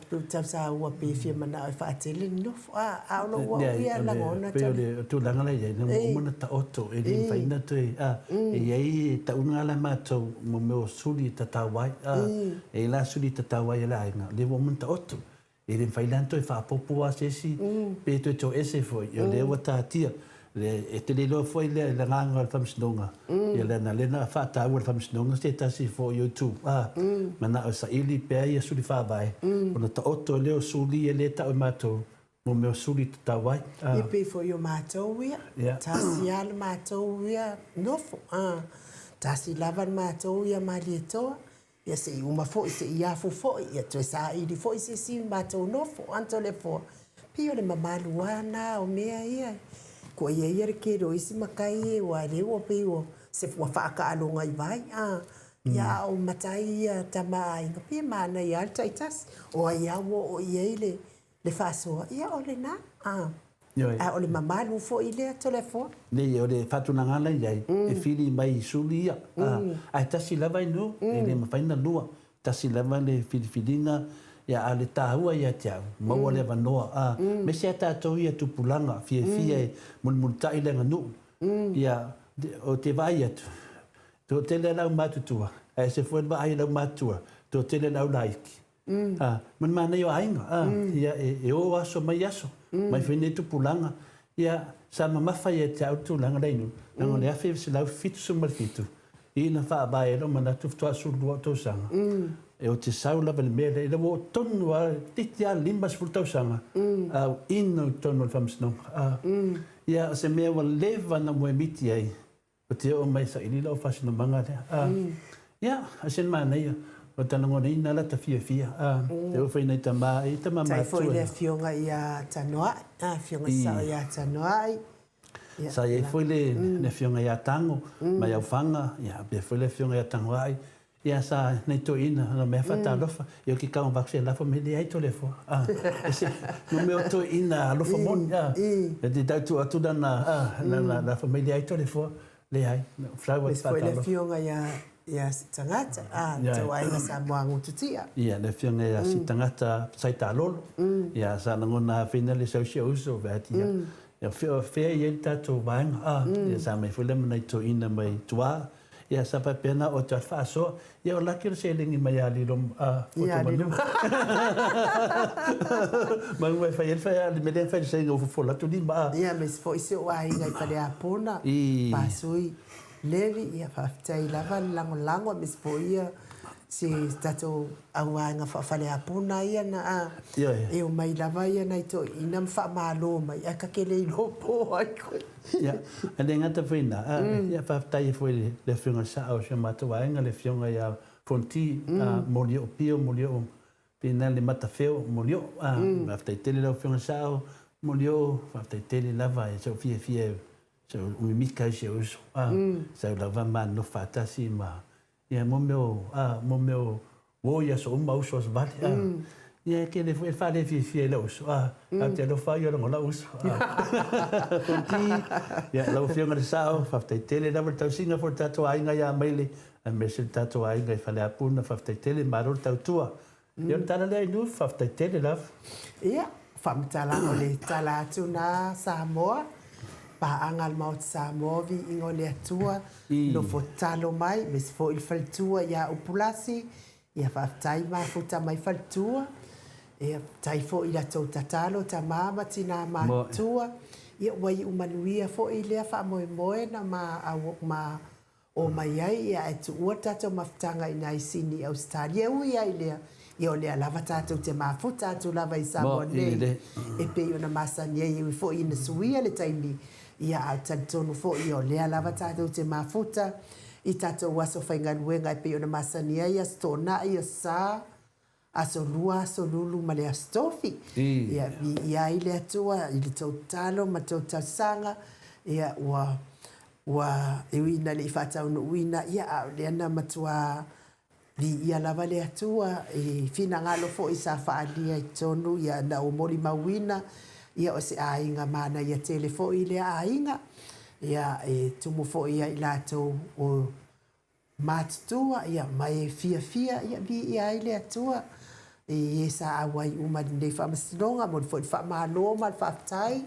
B: tu tau sa ua pewhia mana e whaatele ni nofo, ono ua uia langona tau.
A: Peo tu langala ia, na umana ta oto, e rin whaina tu e iai ta unala mātou mo meo suri ta tawai, e la suri ta tawai e la inga, le umana ta oto, e rin whaina tu e whaapopo a sesi, pe tu e to ese foi, e le ua ta tia, e te le loa foi le nganga al whamsinonga, e le na lena whaataua al whamsinonga, se tasi fo YouTube, mana o sa ili pea ia suri whaabai, ona ta oto leo suri e le ta o mātou, mo meo suri ta tawai.
B: I pe fo yo mātou ia, tasi ala mātou ia nofo, tasi lavan mātou ia mali e toa, ia se i uma fo, se i afu fo, ia toe sa ili fo, se si mātou nofo, anto le fo, pio le mamaluana o mea ia, ko ia ia re kero isi makai e wa le o pe o se fua whaaka alonga i vai ia o matai ia tama inga pia mana ia alta i tas o ia o ia ile le whasoa ia o le na o le mamalu fo i le telefon
A: le o le whatunangala iai e whiri mai i suli ia ai tasi lava inu e le mawhaina lua tasi lava le whiriwhiringa ia ale tahua ia te au maua le vanoa me se tātou ia tupulanga fia e mun tai lenga nu ia o te vai atu to tele lau matutua e se foi vai lau matua to tele lau laiki man mana yo ainga ia e o aso mai aso mai fine tupulanga ia sa mamafa ia te au tulanga leinu nanga le afe se lau fitu sumal fitu ina fa vai no mana tuftua sulu to sanga e o te saula vale mele e lewo tonu a titi a limbas fultau sanga au ino tonu whamsnong ia se mea wa lewa na moe miti ai o te o mai sa ilila o whasino manga ia a sen mana ia o tanangona ina la ta fia te o whaina i ta maa i ta maa
B: tai foi le fionga ia tanoa fionga sa ia tanoa
A: sa ia foi le fionga ia tango mai au whanga ia be foi le fionga ia tango ai ia sa nei to ina na me fa ta lofa io ki ka un vaccine la fa me le ai to le fo ese no me to ina lofa mon ia e di da tu atu na la famiglia ai to le fo le ai flower
B: fa ta le fionga ia tangata to ai na sa moangu tutia
A: ia le fionga ia si tangata sai ta lolo ia sa na ngona finale so si uso vatia ia fe ia ta to bang ia sa me fule mai to ina mai tua ia sa pa pena o te faso ia o laki se lingi mai ali lo foto manu mang vai fai ali me den fai se go fo la tu dimba
B: ia me fo se o ai ngai pale apona pasui levi ia fa tai lava lango me fo ia si tato awanga fa fale apona ia na e o mai lava ia na to ina fa malo mai aka kele lo po ai
A: ia ande ngata fina ia fa tai foi le finga sa o se mata wanga le finga ia fonti molio pio molio pina le mata feo molio fa tai tele le finga sa molio fa tai tele lava e so fie so mi mika se uso sa lava man no fata si ma ia mo meu o ia so mau so vale ia que ele foi fazer fie lá uso até lo fa yo no la uso conti ia lo fio ngal sao fa tele da volta singa for tato ainga ia mele a me se tato ainga fa la puna fa tele marol tua io tala le nu fa tele la
B: ia fa mtala ole tala tuna Samoa pa angal maut Samoa vi ingole atua no fotalo mai mes fo il faltua ia upulasi ia fa tai ma futa mai faltua ia tai fo ila tau tatalo ta mama tina ma tua ia wai umanuia fo ile fa moe na ma o mai ai ia tu ota to maftanga ina isini Australia ia ile ia ole lava tatu te mafuta tu lava i Samoa e pe ona masani ia fo ina suia le taimi ia tantonu fo ia ole lava tatu te mafuta i tatu waso whainganuenga e pe ona masani ia stona ia sa aso lua aso lulu ma le astofi ia ile atua i le tautalo ma tautasanga ia ua iwina le ifata unu uina ia le ana matua ia lava le atua e fina ngalo fo i sa faalia i tonu ia na umori mawina ia o se ainga mana ia telefo i le ainga ia e tumu fo ia i lato o mātutua ia mai fia ia vi ia ile atua e sa awai uma nei whamasinonga mo foi whamalo ma whaftai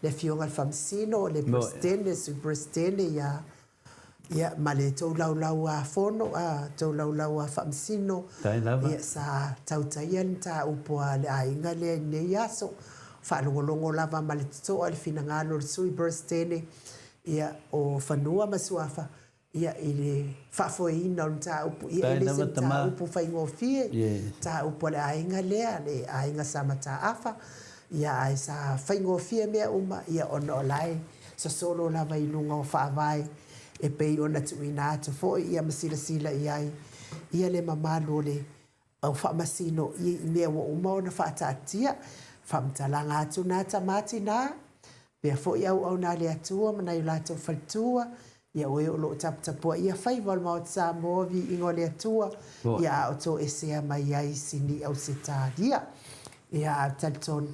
B: le fionga whamasino le presidente superstene ia ma le tau lau a fono tau lau a whamasino ia sa tautaia ni ta upua le ainga le nei aso whalongolongo lava ma le toa le finangalo le sui presidente ia o whanua masuafa ia ile fafoina on ta upu ia ile se ta upu faingo fie ta upu le ainga lea le ainga samata afa ia ai sa faingo fie mea uma ia ono lai so solo la vai lunga o fa vai e pei ona tuina to fo ia masila sila ia le mamalu le au fa masino ia mea wo uma ona fa tatia fa mtalanga atu na tamati na pe fo ia au na le atua mana i lato faltua ia oe o lo tapua ia whaival maot Samoa Viiga le atua ia o to esea mai ai sini au se tādia ia talton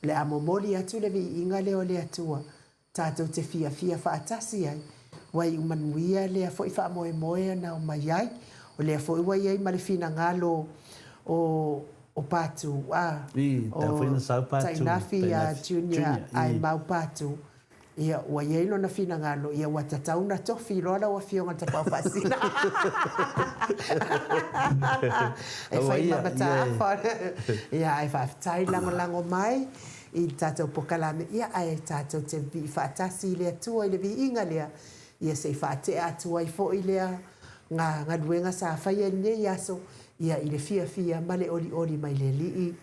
B: le amomoli atu le Viiga le o le atua tātou te fia whaatasi ai wai umanuia lea fo i whaamoe na o mai ai o lea fo i wai ai ma le fina ngalo o pātu o Tainafi a Junior ai mau pātu ia wa yelo na fina ngalo ia wa tatau na tofi lola wa fionga te pau fasina e fai mata fa ia ai fa tai lango mai i tatou pokalame ia ai tatou te vi fatasi le tua le Viiga le ia se fa te atua i fo ile nga duenga sa fa ia ne ia so ia ile fia male oli mai le li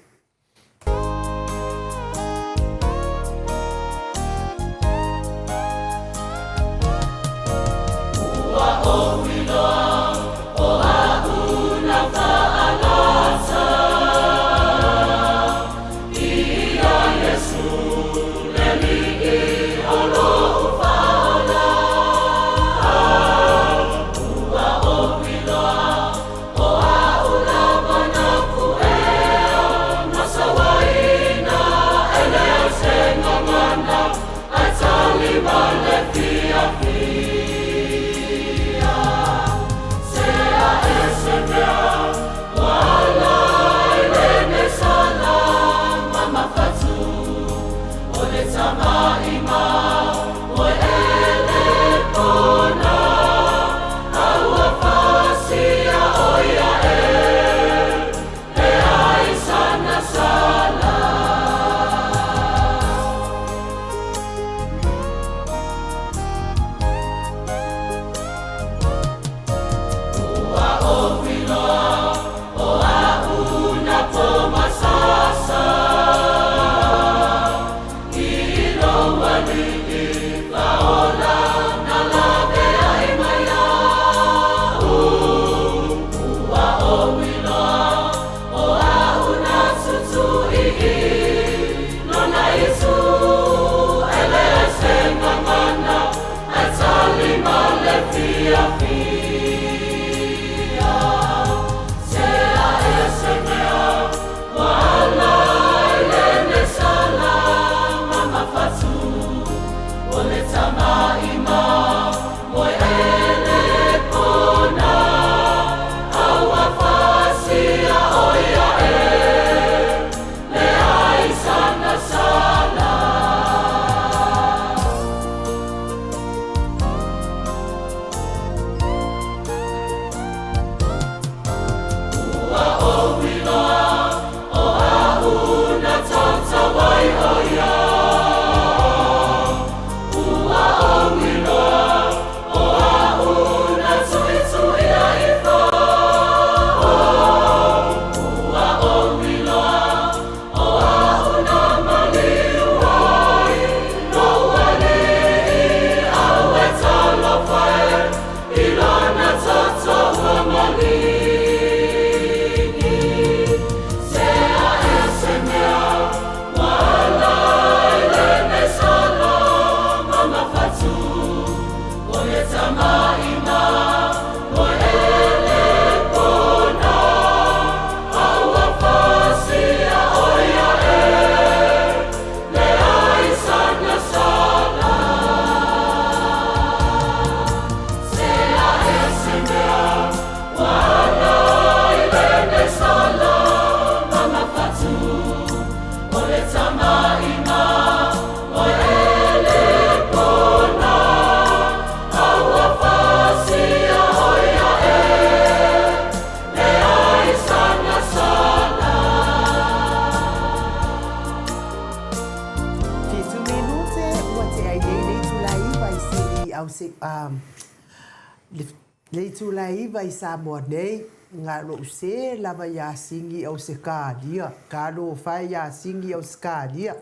B: le tu la iva I Samoa nei ngā lo se lava ia singi au se kālia. Ka lo whai ia singi au se kālia.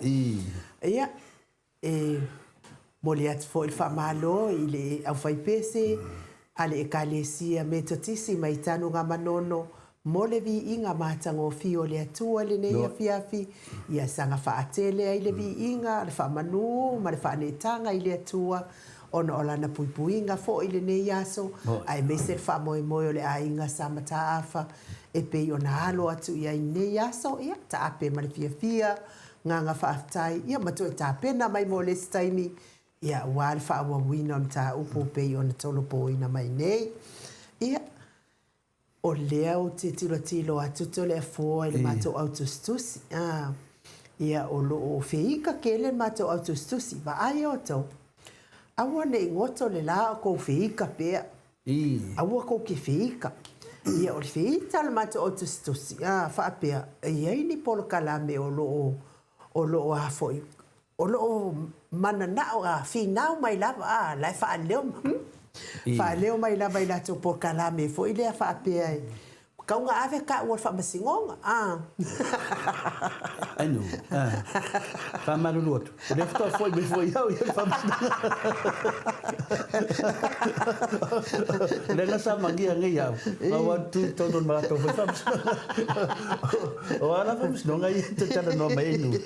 B: Ia, mo le atu fo I whamalo I le au whai pese, ale e kalesia me totisi mai tanu ngā manono, mo le Viiga mātango fio le atua le nei a fiafi, ia sanga whaatele ai le Viiga, le whamanu, ma le whaanetanga I le atua, ona ola na puipuinga fo I le nei aso, ai me se whamoe moe o le ainga sa mataafa, e pei ona halo atu ia I nei aso, ia ta ape ma le fiafia, nganga whaafitai, ia mato e ta pena mai mo le staimi, ia wale whaawawina on ta upo pei ona tolo poina mai nei, ia o lea o te tilo atu to le afoa I le mato autostusi, ia o lo o Viiga ke le mato autostusi, va ai o tau, aua ne ingoto le la o kou Viiga pea, aua kou ke Viiga, ia o le Viiga le mato autostusi, wha pea, ia ini polo kalame o lo o hafoi, o lo o mananao a finau mai lava, lai wha leo, wha leo mai lava I lato polo kalame, fo I lea wha pea e, kaunga ave ka ua wha masingonga,
A: Ainu, wha marulu atu. O le ftoa foi me foi au I wha masingonga. Le ngasa mangia ngai au. Awa tu tono marato foi wha masingonga. O ala wha masingonga I te tana no mai inu.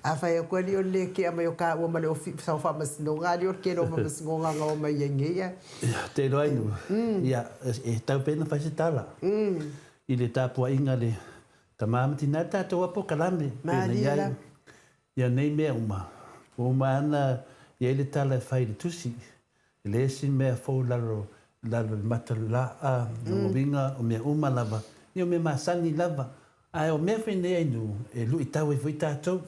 B: A whai a kweli o le ke ama o ka ua male o sau wha masingonga, li o ke no masingonga ngā o mai yengia.
A: Te roa inu. Ia, e tau pena whai se tala. I le tāpua inga le tamamati nā tātou apo kalame.
B: Māria.
A: Ia nei mea uma. Uma ana ia le tala e whai le tusi. Le esi mea fau lalo matalu la a winga o mea uma lava. Ia o mea masani lava. Ai o mea whenei ainu e lui tau e fui tātou.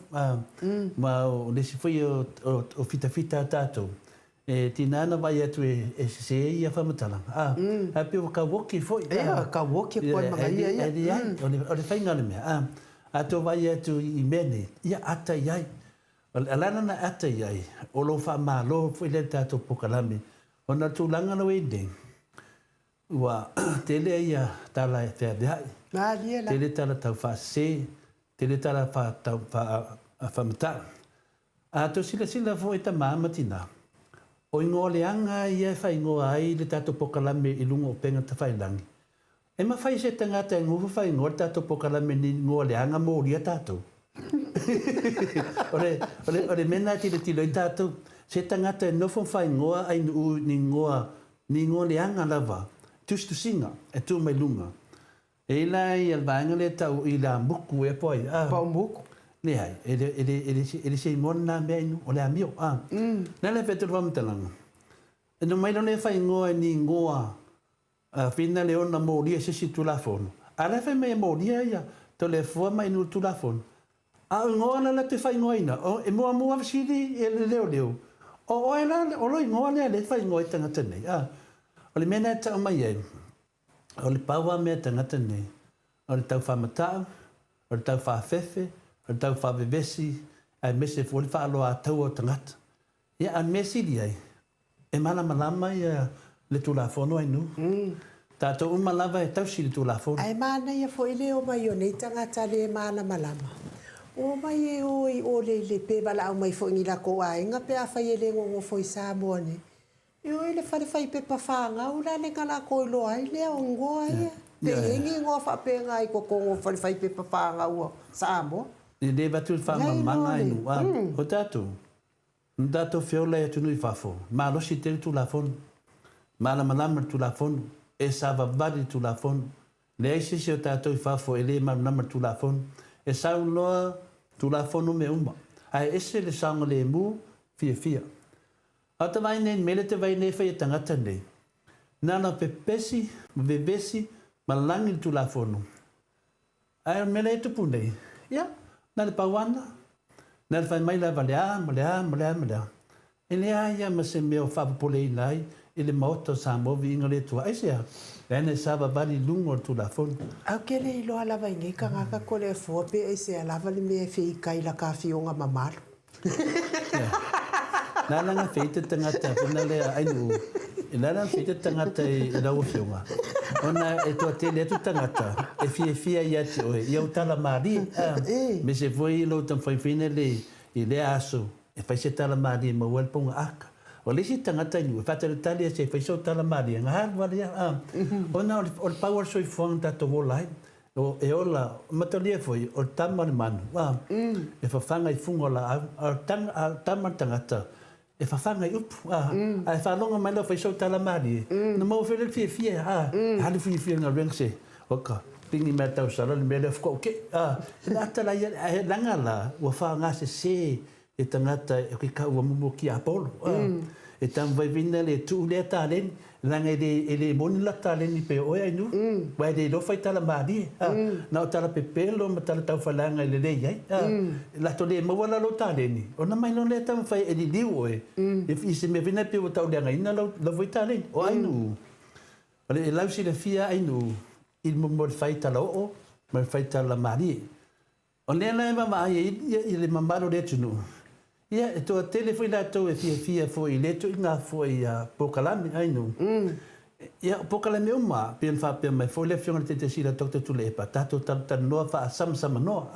A: Ma o lesi fui o fita tātou. E tinana vai atu e se ia whamatala. A pio ka woki foi.
B: Ka woki poi mga ia.
A: O le whainga le mea. A to vai atu I mene. Ia ata iai. Alana na ata iai. O lo wha maa lo foi le tātou pokalame. O na tūlanga no e deng. Ua tele ia tala e whea behai. Tele tala tau wha se. Tele tala wha tau whamatala. A to sila fo e ta maamatina. O ingoa leanga ia whai ingoa ai le tātou pokalame I lunga o penga ta whailangi. E ma whai se tangata e ngufu whai ingoa tātou pokalame ni ingoa leanga mōria tātou. Ore mena tilo I tātou, se tangata e nofo whai ingoa ai ni ingoa leanga lava. Tustu singa, e tū mai lunga. E ila I alvaanga le tau I la muku e poi.
B: Pau muku.
A: Le hai, ele se mona mea inu, o le amio. Nele whetu whamtalanga. E no mai lone whai ngoa ni ngoa whina le ona mōria sisi tulafono. A le whai mea mōria ia, to le fua mai nu tulafono. A ngoa la la te whai ngoa ina, e mua wasiri e le leo. O e la, o loi ngoa lea le whai ngoa I tangata nei. O le mena e tau mai e, o le paua mea tangata nei. O le tau whamatau, o le tau whawhewhe, o tau whawewesi, ai mese fōle whaaloa a tau o tangata. Ia an mesi di ai. E mana malama ia le tūla whono ai nu. Tātou umalawa e tausi le tūla whono.
B: Ai mana ia fo ile o mai o nei tangata le mana malama. O mai e oi o le pebala au mai fo ngila ko ai. Nga pe a whai e le ngongo fo I Samoa ne. E oi le whai pepa whanga, ula le ngala ko ilo ai le o ngoa ia. Pe ingi ngoa whapenga I ko kongo whai pepa whanga ua Samoa.
A: E le batu whamamanga inu. O tātou. Tātou whiola e tunu I whafo. Mā losi tere tūla whono. Mā lamalama tūla whono. E sawa vari tūla whono. Le aisisi o tātou I whafo e le marunama tūla whono. E sau loa tūla whono me uma. Ai ese le saunga le mu fia. Au ta vai nei mele te vai nei whai e tangata nei. Nana pepesi, vevesi, malangi tūla whono. Ai mele e tupu nei. Ia. Nā le pauana, nā le whai mai lava lea. E lea ia ma se mea o whapapole I nai, I le Maota Samoa Viiga le tua. Aisea, e ane sāwa wari lungo tu la whonu.
B: Au kele I loa lava I ngai ka ngaka ko le fua pe e se lava le mea whi kai la ka whionga mamaru.
A: Nā langa white tangata, pina lea ainu. Nā langa white tangata I rau whiunga. Ona e toa tele atu tangata, e fia I ati oe, I au tala maari. Me se voi lo tam whaiwhine le, I le aso, e whai se tala maari ma uelponga aka. O lesi tangata inu, e whatara tali se whai so tala maari, ngā hāwari a. Ona o le power soi whang tato wolai. O e ola matalia foi o tamar manu e fafanga I fungo la o tamar tangata e fafanga I upu e whanonga mai la fai so tala mari na mau where fia hali fia ngā rengse oka pingi mea tau sara le mele fko ke e atala e langa la ua whanga se e tangata e ki ka ua mumu ki Apollo e tam vai vina le tu le talen langa ele moni la talen I pe oia inu vai de lo fai tala mari na o tala pepelo ma tala tau falanga le lei la to le mo wala lo talen ona mai no le tam fai e liu e if se me vina pe o tau le ina lo voi talen o ainu ale la si le fia ainu il mo fai tala o ma fai tala mari on le na ma ai le mamalo le tunu ia e toa tele foi la tau e fia foi le tu inga foi pokalami ainu ia pokalami uma pien fa pien mai foi le fiona te sila tok tu le pa tato tan no fa sam no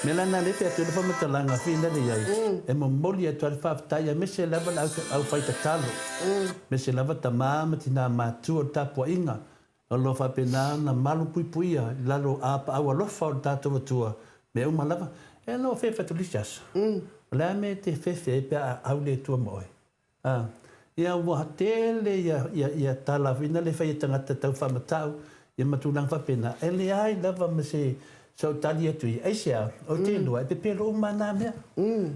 A: melana le pe tu le fa matalanga fina le ai e mo moli e tu fa taia me se lava au fai talo me se lava tama matina ma tu ta po inga o lo fa pena na malu puia lalo apa au lo fa tato tua me uma lava e no fe fa tu lixas la me te fefe pe au le tua moe ia wa tele ia tala vina le fai tangata tau fa matau ia matulang fa pena ele ai lava me se so tali tu ai sia o te no e pe lo mana me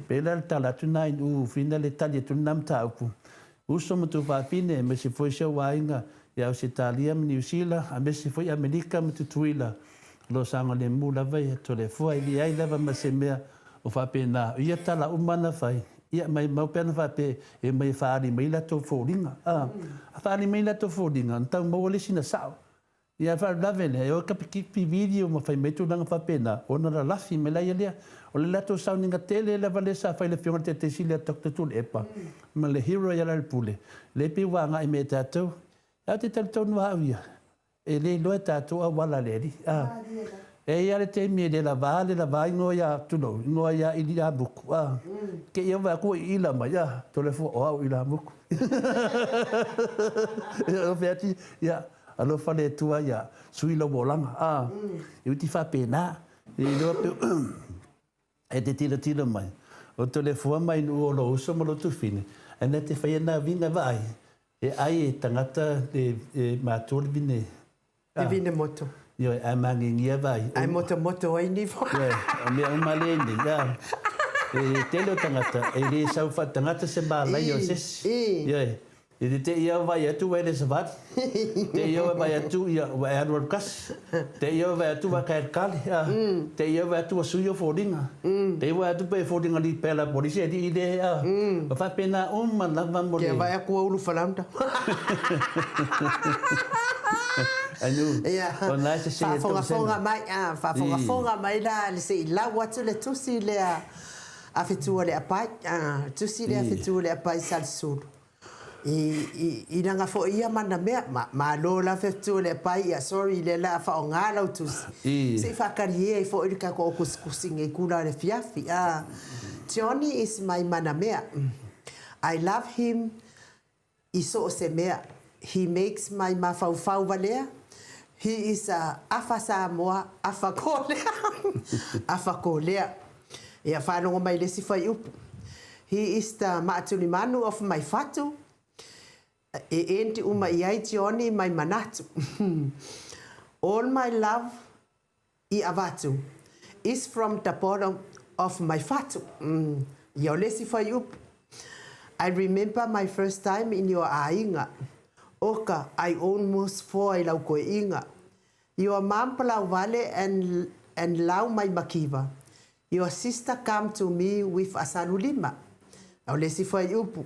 A: pe la tala tu nai u fina le tali tu nam tau ku uso mo tu fa fine me se foi se wainga ia o se talia New Zealand a me se foi America me tu tuila lo sanga le mula vai to le foi li ai lava me se mea o fa pena ia tala umana fai ia mai mau pena fa pe e mai faari mai la to folinga faari mai la to folinga então mo le sina sao ia fa la vele o kapi video mo fai metu langa fa pena ona la lafi me la ia o le la to sao ninga tele la vale sa fai le fiona te silia tok tu epa ma le hero ia la pule le pe wa nga me tato a te tato no avia e le lo tato a wala le e ia le te me la vai ngoia tuno ngoia I dia buku ke ia va ko ila mai to le fo o ila buku o feti ia alo fa le tua ia sui lo bolanga eu ti fa pena e lo e te tira mai o to le fo mai no lo uso mo lo tu fine e ne te fa na vinga vai e ai tangata e matur bine
B: e vine moto
A: Yo, amangi ngia vai.
B: Ai moto ai ni fo.
A: Me umaleni, ya. Telo tangata, le sau fa tangata se bala yo ses. Yo. E te ia vai atu vai le savat. Te ia vai atu ia vai anwar kas. Te ia vai atu vai kair kali. Te ia vai atu suyo fodinga. Te ia vai atu pe fodinga li pela polisi di ide. Fa pena lava mo.
B: Ke vai aku ulu falanta.
A: Anu.
B: O
A: nice se
B: fonga mai fonga mai la le se la watu le tusi le a fitua le apai tusi le a fitua le apai sal sul I nanga fo ia mana mea ma lo la fitua le apai ia sorry le la fa ngala tusi se fa karie fo il ka ko kuskusinge kula le fiafi Johnny is my mana mea I love him iso se mea he makes my mafau valea He is afa Samoa, afa kolea. Ia whanonga mai lesi whai upu. He is the maatulimanu of my fatu. E enti uma iai tioni mai manatu. All my love I avatu is from the bottom of my fatu. Ia lesi whai upu. I remember my first time in your ainga. Oka, I almost fall I lau koe inga. Your mom palau vale and lau mai makiva. Your sister come to me with asalulima. Au lesi fai upu.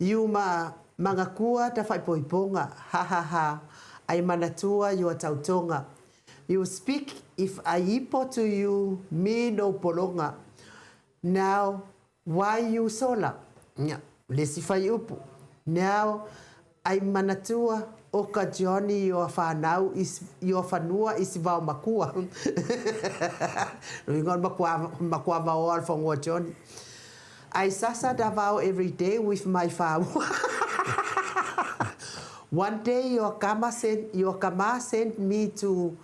B: You mangakua ta fai poiponga. Ha ha ha. Ai manatua your tautonga. You speak if I ipo to you me no polonga. Now why you sola? Ia, lesi fai upu. Now, ai manatua o ka Johnny i o whanau i o whanua i si wau makua. Nui ngon makua wau al whanua Johnny. I sasa da wau every day with my whāua. One day your kama sent me to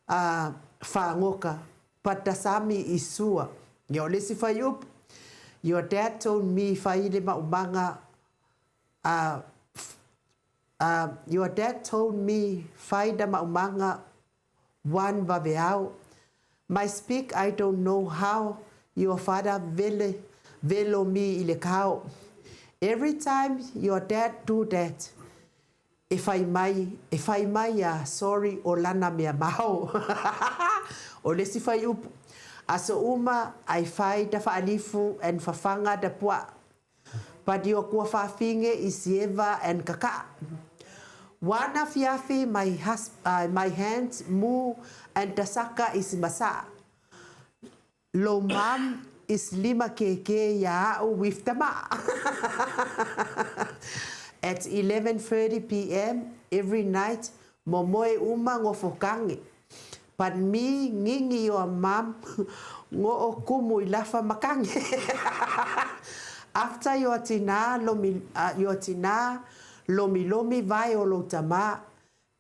B: Whangoka, Patasami Isua. Yo lesi fai up. Your dad told me fai le maumanga. Your dad told me fai da maumanga one vaveau. My speak I don't know how your father velo me ile kao. Every time your dad do that. If I may, sorry, o lana mea maho. O lesi fai upu. Aso uma, ai fai da whaalifu and whawhanga da pua. Padi o kua whawhinge i sieva and kaka. Wana fiafi, my hands, mu, and tasaka is masa. Lo mam is lima keke ya with tama. At 11:30 p.m. every night, momoe uma ngofokangi. But me ngingi your mom ngo o kumu ilafa makangi. After your tina lomi vai o lotama.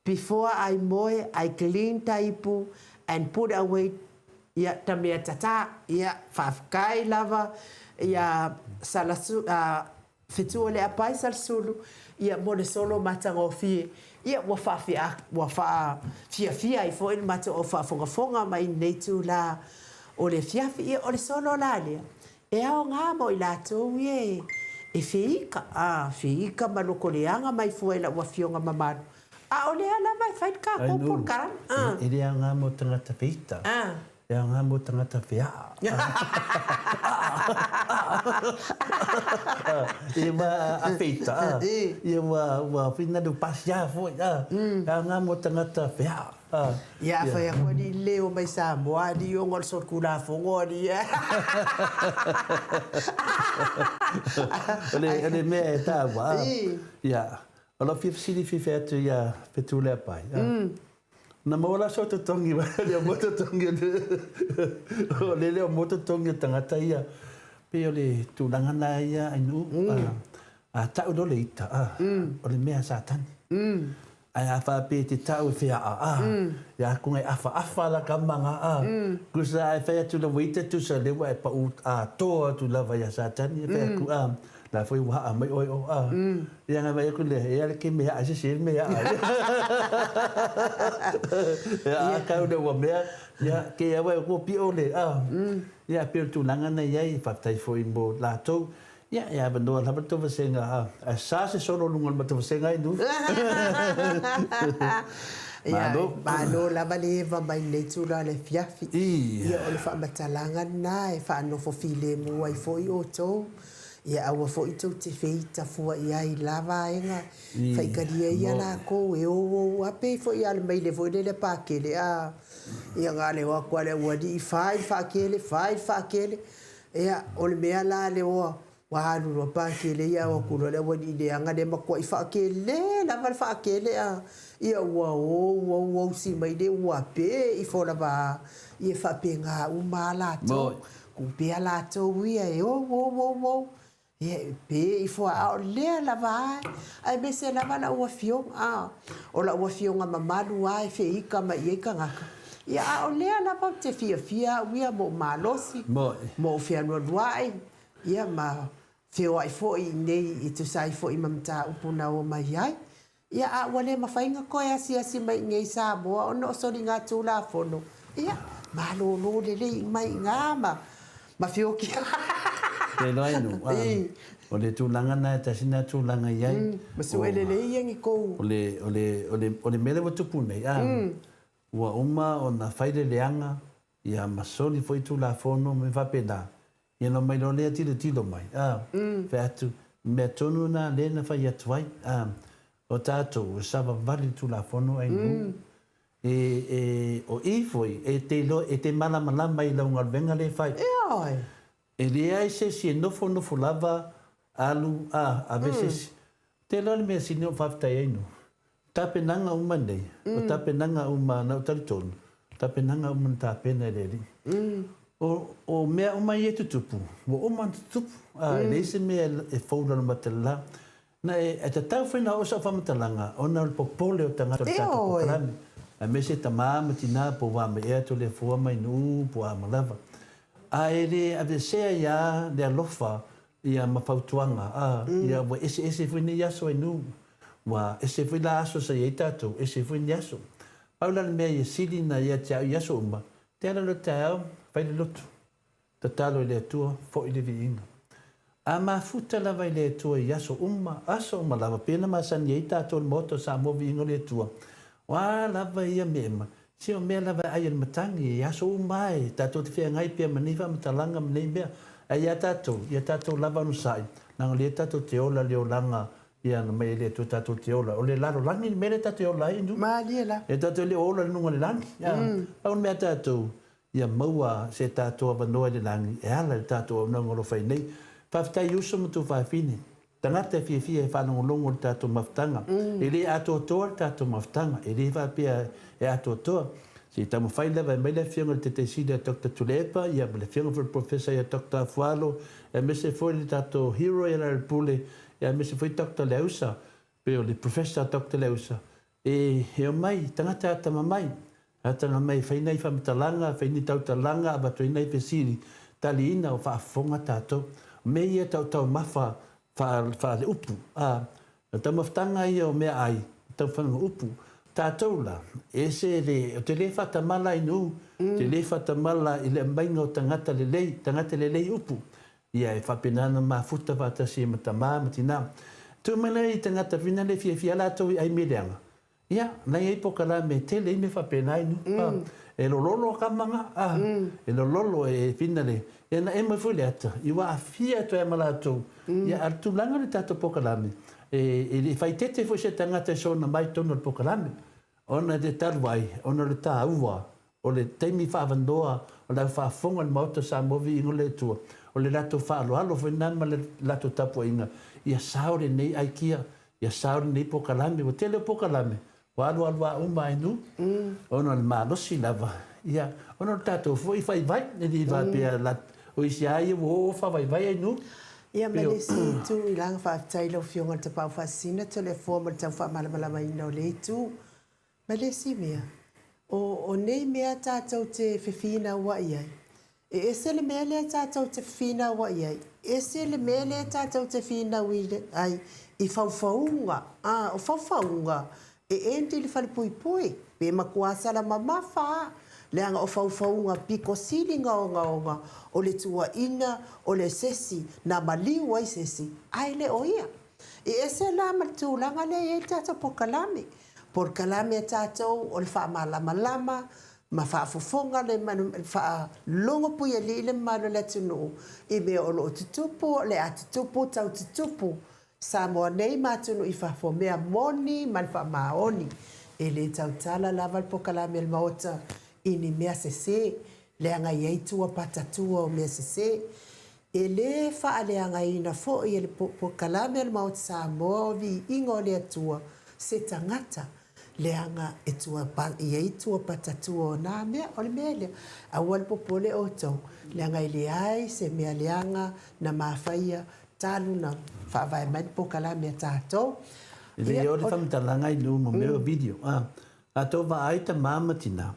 B: Before I moe, I clean taipu and put away ya tamia tata ya fafkai lava ya salasu Fitua le apai sal sulu ia mole solo mata ngofie ia wa fia i fo il mata o fonga mai nei tu la o le fiafi ia o le solo la le e ao ngā mo i la tau e fiika maloko leanga mai fua ila wa fionga mamaru o le ala mai fai ka kopor karam
A: e le ao ngā mo tangata peita e ao ngā mo tangata fea e ma afeita e wa fina do pasia foi nga mo tangata fea
B: ya fa ya ko di leo mai Samoa di o ngol so kula fongo di
A: ole me ta wa ya ala fifsili fifetu ya petule pai na mola so to tongi wa le moto tongi le moto tongi tangata ia pe ole tu langana ia inu ta udo le ita ole mea satan ai afa pe te tau fea ya ku ngai afa la kamanga ku sa ai fa tu le wita tu sa le wa pa u to tu la va ya satan ia pe ku la foi wa mai oi ia nga vai ku le ia ke me a se me ya ka u de wa me ya ke ya wa ku pi ole ia pe tu langana ia i fa tai foi mo la to ya bendo la beto vasenga sa se solo lungon beto vasenga indu
B: Malo la valeva mai nei tula le fiafi ia o le fa matalanga na e fa no fo file mo ai foi o to ia awa fo i tau te feita fua ia i lava enga whaikaria ia la ko e o ape fo ia le mai le fo le pakele ia ngā le wa kwa le wadi i fai whakele ia o le mea la le oa wahalu ro pakele ia o kulo le wadi le anga le makua i whakele lava le whakele ia ua o si mai le ua pe i fo lava i e whapenga uma la to kupea la to ia e o pe i fo a le lava ai me se lava la ua fio o la ua fio nga mamalu ai fe ika ma i ka ngaka ia o le lava te fia uia mo malosi mo fia no duai ia ma fio ai fo i nei i tu sai fo i mamta upuna o mai ai ia wale mawhainga koe asi mai ngei Samoa o no sori ngā tūla fono ia malo no le mai ngā ma fio ki
A: Te loinu. O le tūlanga na e tasina tūlanga iai.
B: Masu ele le iangi kou.
A: O le mele wa tupu nei. Ua uma o na whaile leanga ia masoni foi tūla fono me whapena. Ia no mai lo lea tilo mai. Whe atu mea tonu na le na whai atuai. O tātou sawa wali tūla fono ai ngu. O i foi e te malama i launga venga le whai.
B: E ai.
A: E lea i se si nofo lava alu, a veces. Te lalo mea sini o whaftai einu. Tāpenanga uma nei, o tāpenanga uma na utaritonu, tāpenanga uma na tāpena e reri. O mea uma i e tutupu, o uma tutupu, leise mea e whaura na matala. Na e te tau whaina o sa whamatalanga, o na popole o tangata o tata pokarami. A me se tamama tina po wame ea to le fua mai nu po a malava. A e re a vesea ia le alofa ia mawhautuanga, ia wa ese whaina iaso e nu. Wa ese foi la aso sa ia tatou, ese foi ni aso. Paula le mea ia sili na ia te au iaso uma. Te ala lo te au, vai le lotu. Ta talo i le atua, fo i le viinga. A mafuta lava i le atua i aso uma, aso uma lava. Pena masani ia tatou le moto sa mo viinga le atua. Wa lava ia meema. Si o mea lava ai al matangi, i aso uma e. Tatou te whea ngai pia manifa matalanga manei mea. A ia tatou lava no sai. Nanga le tatou te ola leo langa. Ia na mai le tu tatu te ola. O le laro langi me le tatu ola indu.
B: Malia la.
A: E tatu le ola nunga le langi. Au mea tatu. Ia maua se tatu avanoa le langi. E ala le tatu o nangolo whai nei. Whaftai uso mutu whawhini. Tangata e fia e whanongolongo le tatu maftanga. E le ato toa le tatu maftanga. E le whapia e ato toa. Si tamu whai lewa e mai le whianga le te sida Dr. Tulepa. Ia le whianga for professor ia Dr. Afualo. E mese foi le tatu hero e la le pule. E me se foi Dr. Leusa, pero le professor Dr. Leusa. E o mai, tangata ata mamai. Ata mamai, whainai whamatalanga, whainai tautalanga, abato inai pesiri. Tali ina o whaafonga tātou. Me ia tau mawha, wha le upu. Tau maftanga ia o mea ai, tau whanga upu. Tātou la, e se le, o te le whatamala inu, te le whatamala i le mainga o tangata le lei upu. Ia e whapenana mafuta whatasi e matamā matina. Tu mana i tangata whina le fia lātou i ai mereanga. Ia, nei ei pokala me tele i me whapena inu. E lololo kamanga, e lololo e whina le. E na e mai fule ata, i wa fia to e malātou. Ia artu langa le tātou pokalame. E whaitete fo se tangata so na mai tono le pokalame. Ona de taruai, ona le tā ua. O le teimi whavandoa, o le whaafonga le Maota sa movi ingo le tua. O le lato whaaloalo whainama le lato tapu inga. Ia saore nei aikia, ia saore nei pokalame, o tele pokalame. O alu uma inu, ono le malosi lava. Ia, ono le tato fo i vai, ne di va pia lat. O isi ai o vai inu.
B: Ia malesi tu i langa whaaftailo fionga te pau whaasina, to le forma tau whaamalamalama ina o le tu. Malesi mea. O nei mea tātou te whiwhina ua iai. E se le mea lea tātou te whiwhina ua iai. E se le mea lea tātou te whiwhina ai i whauwhaunga. O whauwhaunga. E enti le whalipui. Pe makuasala mamawha. Leanga o whauwhaunga piko sili ngaonga. O le tua ina, o le sesi. Na maliu ai sesi. Ai le oia. E se la matulanga le e tātou pokalame. Por kalame e tātou o le whaamalama-lama, ma whaafofonga le whaalongo pui e li le mano le tunu. I mea o lo tutupu, le atutupu, tau tutupu. Samoa nei matunu i whaafo mea moni, man whaamaoni. E le tau tala lava le po kalame el Maota, i ni mea sese, le anga iei tua patatua o mea sese. E le whaaleanga ina fo i le po kalame el Maota Samoa vi ingo le atua, se tangata. Leanga e tua i tua patatua o nā mea, o le mea lea. A wale popole o tau. Leanga i le ai, se mea leanga, na mawhaia, tālu na whaavai mai po kalame a tātou.
A: E le o le whamitalanga i nu mo mea video. A tau wa aita māmatina.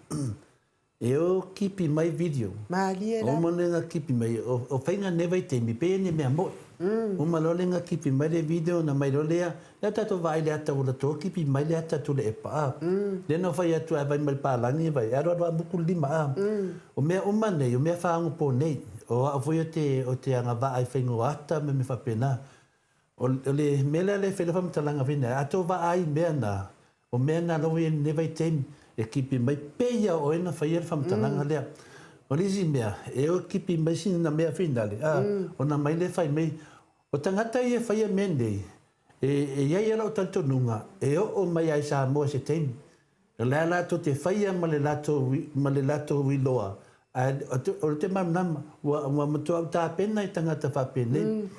A: E o kipi mai video.
B: Maalia la.
A: O monenga kipi mai. O whainga newa i te mi pēne mea moi. O malolenga kipi mai le video na mai rolea. Lea tato vai le ata ula tō kipi mai le ata tule e paa. Lena whai atu ai vai mai pālangi vai. Aroa buku lima. O mea uma nei, o mea whaangu pō nei. O a foi o te anga va ai whaingo ata me me whapena. O le mele le whele whamitalanga whina. Ato va ai mea na. O mea na lowe e newa i temi. E kipi mai peia o ena whai ele whamitalanga lea. O risi mea, e o kipi mai sini na mea whindale. O na mai le whai mei. O tangata i e whaia menei. E iai ala o taltonunga. E o mai ai Samoa se teimi. E lea lato te whaia ma le lato wiloa. O te mamnama. Ua matua au tā pena i tangata whapene.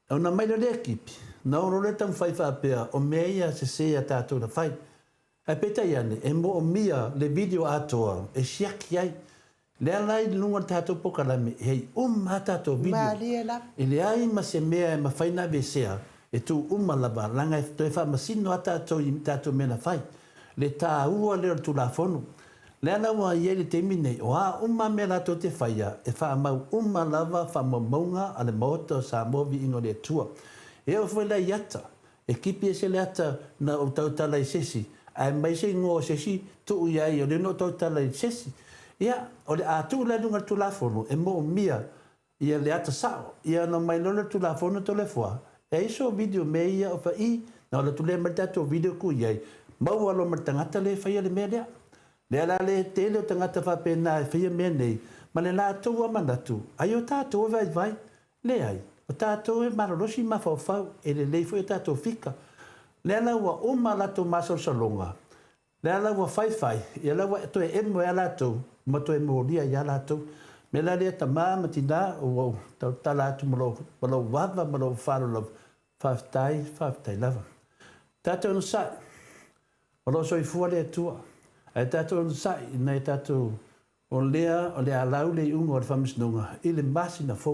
A: Ona mai le ekipi. Na ono le tam fai whapea o mea se sea tātou na whai. Ai peta iane, e mo o mia le video Atua, e siaki ai. Le alai lunga tātou pokalame, hei tātou video.
B: Malia la.
A: E le ai ma se mea e ma whaina vesea, e tu lava, langa e toi wha masino a tātou i tātou mena whai. Le tā ua leo tu la whonu. Le ana wa ieri te minei, o a me la to te whaia, e wha mau lava wha maunga a le Maota o Samoa Viiga le Atua. E o whaila i ata, e kipi e se le ata na o tautala i sesi, ai mai se ngō sesi, tu iai o le no tautala i sesi. Ia, o le atu le lunga tu la whonu, e mo mia, ia le ata sao, ia no mai lona tu la whonu to le fua. E iso video me ia o whai, na o le tu le maritato video ku iai, mau alo maritangata le whaia le mea lea. Le ala le tele o tangata whapena e whia mea nei, ma le nā tau a manatu. Ai o tātou vai vai, le ai. O tātou e marorosi ma whau e le leifo e tātou fika. Le ala ua lato masol salonga. Le ala ua whai, e ala ua to e emo e alatou, ma to e moria i alatou. Me la lea ta maa matina o tau tala atu malo wava, malo wharo whaftai lava. Tātou no sai, malo soi fua le atua. Ai tātou anu sai, nei tātou o lea alau le unga o le whamisnunga, i le masi na fō.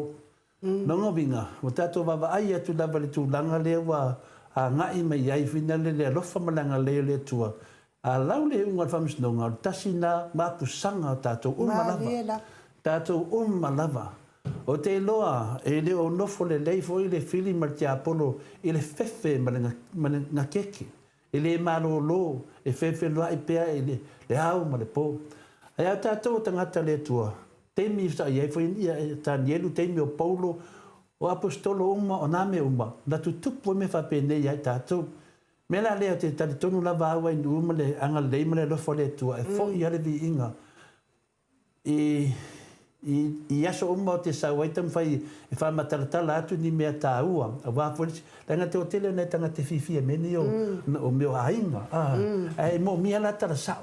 A: Nonga vinga, o tātou wawa ai atu lava le tūlanga lea wa a ngai mai ai whina le alofa malanga lea le tua. A lau le unga o le whamisnunga, o tasi na mapusanga o tātou lava. Tātou lava. O te loa, e le o nofo le leifo i le whili ma te apolo, i le fefe ma le keke. E le malolo, e fefe loa i pea e le hau ma le pō. Ai au tātou tangata le tua. Teimi sa iai fo ia ta nielu teimi o Paulo o apostolo uma o name uma. Na tu tupu me whapene iai tātou. Mela leo te tali tonu lava awa i uma le anga leima le lofo le tua. E fo i ale Viiga. I aso uma o te sauaitam whai e wha mataratala atu ni mea tā ua. A wāwhorisi. Langa te o tele nei tanga te whiwhia meni o meo hainga. E mo mia la tara sao.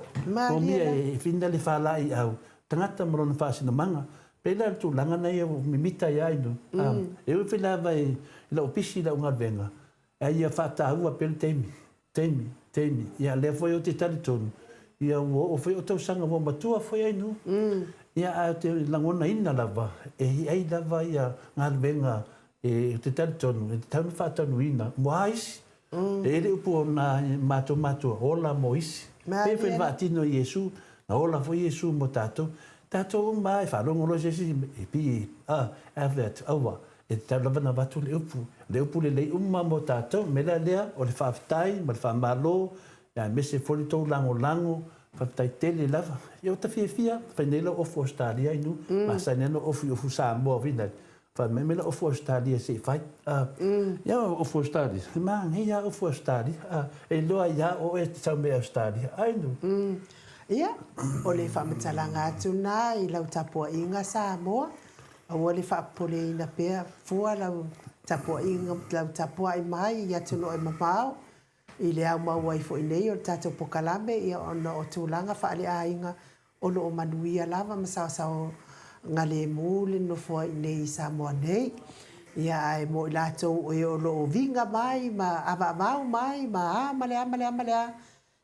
A: O mia e whina le whalai au. Tangata marona whaasina manga. Pela tu langa nei o mimita i ainu. E ui whina vai la opisi la unga venga. E ia whata ua pele teimi. Ia lea foi o te taritonu. Ia o foi o tau sanga o matua foi ainu. Ia a te langona ina lava. E ai lava ia ngā venga e te taritonu. E te taunu whatanu ina. Moa isi. E re upu o nā matua. Ola mo isi. Pe when whaatino i Jesu. Na ola foi Jesu mo tātou. Tātou mai wharongo lo Jesu. E pi avet awa. E te taulava na watu le upu. Le upu le lei mo tātou. Mela lea o le whaafitai. Ma le whaamalo. Ia mese fori tau lango. Whaafitai tele lava. Ia o ta fia. Whainela ofu Australia inu. Ma sainena ofu Samoa vinai. Whaimemela ofu Australia se whai. Ia ofu Australia. Ma ngea ofu Australia. E loa ia o e te saume Australia. Ainu.
B: Ia, o le whamatalanga atu nā i lau tapua inga Samoa. O le whaapole ina pēr fua lau tapua inga, lau tapua i mai i atu no e mamau. I le au mau ai fo i nei o tātou pokalame i ona o tūlanga whaale a inga o no o manuia lava masao ngā le mūle no fua i nei i Samoa nei. Ia ai mo i lātou o lo o Viiga mai, ma awa mau mai, ma amalea.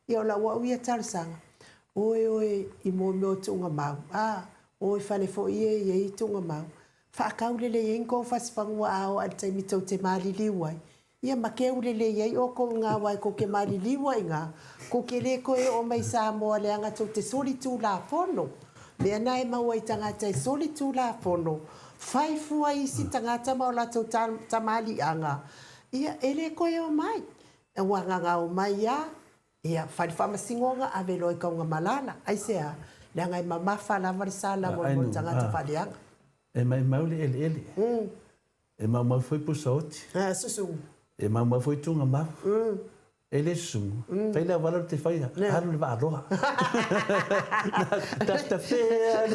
B: Ia o la ua uia tarisanga. Oe, i mo meo tunga mau. Oe whane fo i tunga mau. Whaakaulele i inko whaswhangua ao al taimi tau te maliliwai. Ia makeulele i o ko ngā wai ko ke maliliwai ngā. Ko ke le koe o mai Samoa le anga tau te soli tū la fono. Mea nai maua i tangata i soli tū la fono. Whai fua isi tangata mau la tau tamali anga. Ia ele koe o mai. E wanga ngā o mai ia. Ia, whai whamasingonga a velo i kaunga malala. Ai sea, lea ngai mamafa lava risala mo tangata whaleanga.
A: E mai maule ele. E mau foi pusa oti.
B: Susungu.
A: E mau foi tunga mau. Ele susungu. Whai lea wala te whai, haru le waaroha. Ta whea.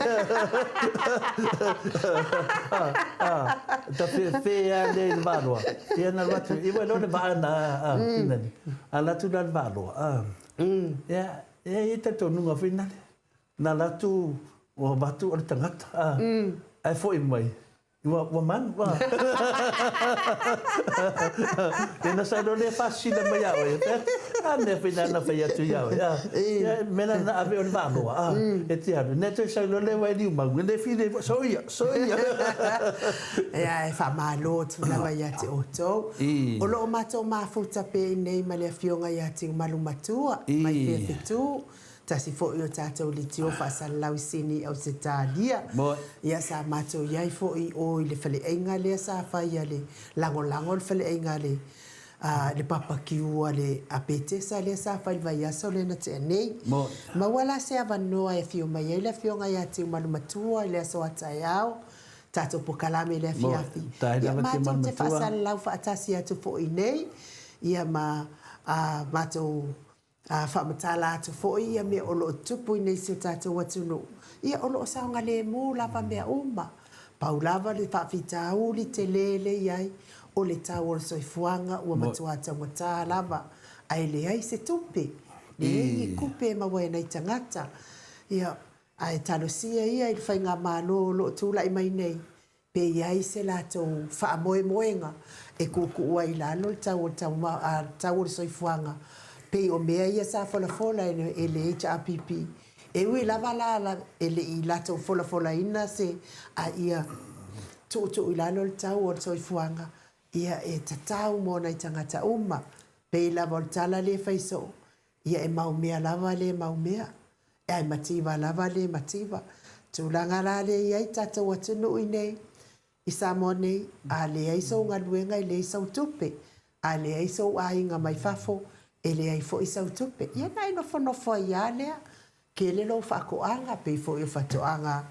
A: Ta whea le waaroha. Ia na watu, iwa lo le waana. A latu la le waaroha. Ia, i te tonunga whinale. Na latu o watu o le tangata. Ai foi mai. Wa man wa. Tena sa do le fascina mai ao e pe. Ne fina na fa tu ya. Ya mena na ave on va bo. E ti ha ne te sa lo le wa di ma ne fine so ya.
B: E fa malo tu na vai ati oto. O lo mato ma futa pe nei ma le fionga ya ti malu matua. Mai fe tu. Tasi fo yo tātou li tio whasa lausini au se tādia. Ia sa matou iai fo i o i le whale einga lea sa whai le lango le whale einga le papakiua le apetesa lea sa whai vai aso le na te anei. Ma wala se avanoa e fio mai e le fio ngai ati umalu matua i le aso atai au. Tātou po kalame le fiafi. Ia matou te whasa lau whaatasi atu fo i nei. Ia matou whamatala atu fo'i ia mea olo o tupu i nei se tātou atunu. Ia olo o saonga le mū lava mea uma. Pau lava le whawhita uli te lele iai o le tau o le soifuanga ua matua taunga tā lava. Ai le ai se tupe. Le i kupe mawa e nei tangata. Ia ai talosia ia i le whainga mālo lo tūla i mai nei. Pe iai se lātou wha moenga e kuku ua i lalo le tau o le soifuanga. Pe o mea ia sa fola e le HRPP. E ui lava la e le i lato fola ina se a ia tu i lalo le tau o soifuanga. Ia e tatau mo nei tangata uma. Pe lava o tala le faiso. Ia e maumea lava le maumea. E ai mativa lava le mativa. Tūlanga la le iai tatou atunu i nei. I Samoa nei a le aiso ngā luenga i le isau tupe. A le aiso a inga mai fafo. E le ai fo i sau tupe. Ia nai no whanofo i alea. Ke le lo whakoanga. Pe fo i whatoanga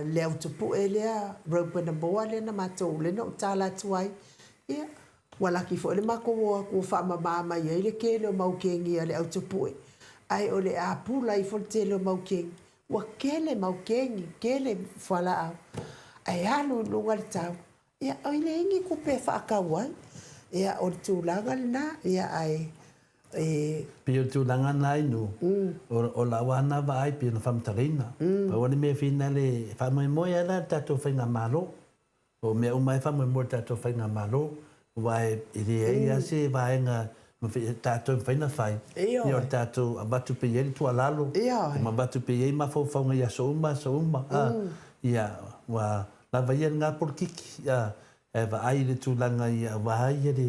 B: le autopu e lea. Rope na boa le na matou. Le no tala tuai. Ia. Walaki fo le mako o whamamama i le ke le maukengi a le autopu e. Ai o le a pula i fo te le maukengi. Wa ke le maukengi. Ke le whala au. Ai alo lunga le tau. Ia o le ingi kupe whaakawai. Ia o tūlanga na, ia ai.
A: Pio tūlanga na inu. O la wana wa ai pio na whamtarina. Pa wane mea whina le whamai moe ala tātou whainga malo. O mea umai whamai moe tātou whainga malo. Wai iri ei ase waenga tātou whaina whai. Ia o tātou abatu pe ieri tua lalo. Ma batu pe ieri ma whaunga ia so uma. Ia wa lava ia ngā porkiki. E wa ai le tūlanga i a wahai e le...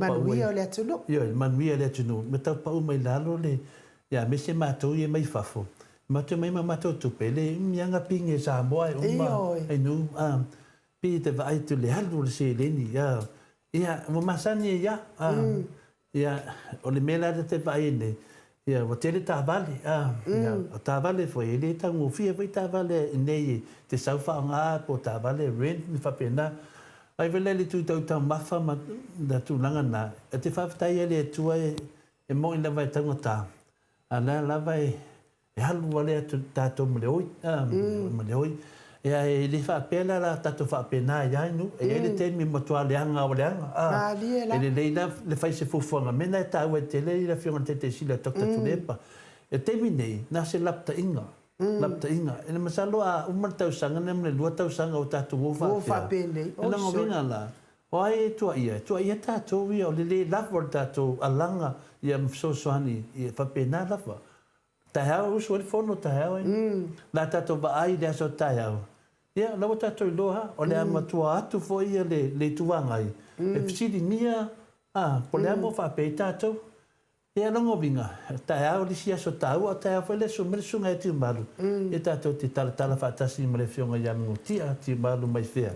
B: Manuia o le atunu.
A: Ia, manuia o le atunu. Me tau pau mai lalo le... Ia, me se mātou i e mai fafo. Mātou mai ma mātou tupe. Le mianga pinge Samoa e uma. Ai nu. Pi te wa ai tu le halu le se leni. Ia, mo masani e ia. Ia, o le mela te wa ai ne. Ia, wa tele tā vale. O tā vale foi ele tango fia vai tā vale nei te saufa ngā po tā vale rent mi whapena. Ai vele le tu tau mafa ma da tu langa na. E te whawhatai ele e tua e mo ina vai tango tā. A la vai e halu wale atu tātou mleoi. Mleoi. E ai le whapela la tātou whapena i ainu. E ele te mi motua leanga o leanga. E le leila le whai se fufuanga. Mena e tāua e te leila whionga te sila tokta tulepa. E te mi nei, nā se lapta inga. Lapta inga. E le masalo a umar tau sanga nem le lua tau sanga o tātou o
B: whapene.
A: E na ngowinga la. O ai tua ia tātou ia o le le lava o tātou alanga ia msosoani i whapena lava. Tai hao usu le whono tai hao. La tātou wa ai le aso tai hao. Ia, lawa tātou i loha, o le amatua atu fo ia le tuangai. E pisiri nia, po le amo whapei tātou. Ia longo vinga, tai au li si aso tau, a tai au whele so mere sunga e tiu malu. E tātou te tala whaatasi ma le whionga ia ngutia, tiu malu mai whea.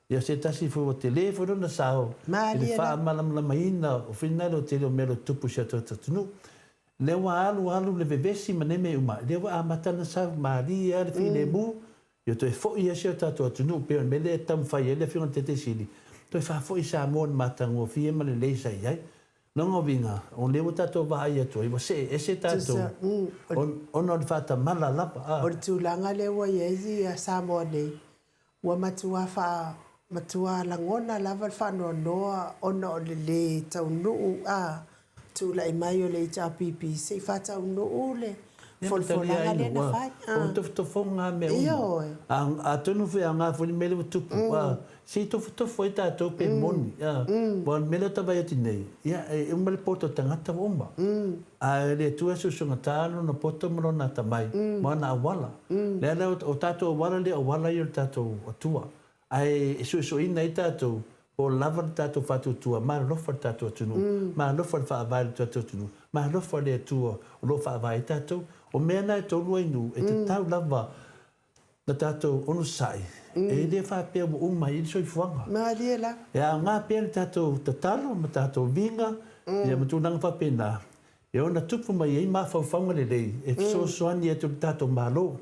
A: Ia se tasi fu o te le fu rona sao. E le wha malamlama ina, o whinaro te leo mero tupu si ato tatunu. Le wa alu le vevesi ma neme uma. Le wa amatana sao maria, le whine mu. Yo to fo ia se tato atunu pe me le tam fa ele fi on tete sili to fa fo isa mon matango fi me le sa ia no ngovinga on le tato va ia to i se ese tato on on fa ta mala la
B: o tu langa le wa yezi a Samoa nei wa matua la ngona lava fa no ono le tau nu tu la mai o le HRPP se fa tau nu le folfolanga le na fai.
A: O tofonga me uma. A tonu fe anga fo ni mele tupu. Si tofo e tātou pe moni. Bon mele ta vai atinei. Ia e umale poto tangata omba. A le tua susunga tāno na poto mro na tamai. Mana awala. Le ala o tātou awala le awala i o tātou atua. Ai so ina i tātou. O lava tātou whātou tua, maa lofa tātou atunu, maa lofa whaavai tātou atunu, maa lofa le tua, o lo whaavai tātou, o mea nai tōrua inu, e te tau lava na tātou onu sai, e le whapea mo uma i soi fuanga.
B: Maa liela.
A: E a ngā pēr tātou tatalo, ma tātou Viiga, e a matūnanga whapena. E ona tupu mai ei maa whauwhaunga le lei, e so soani e tātou malo.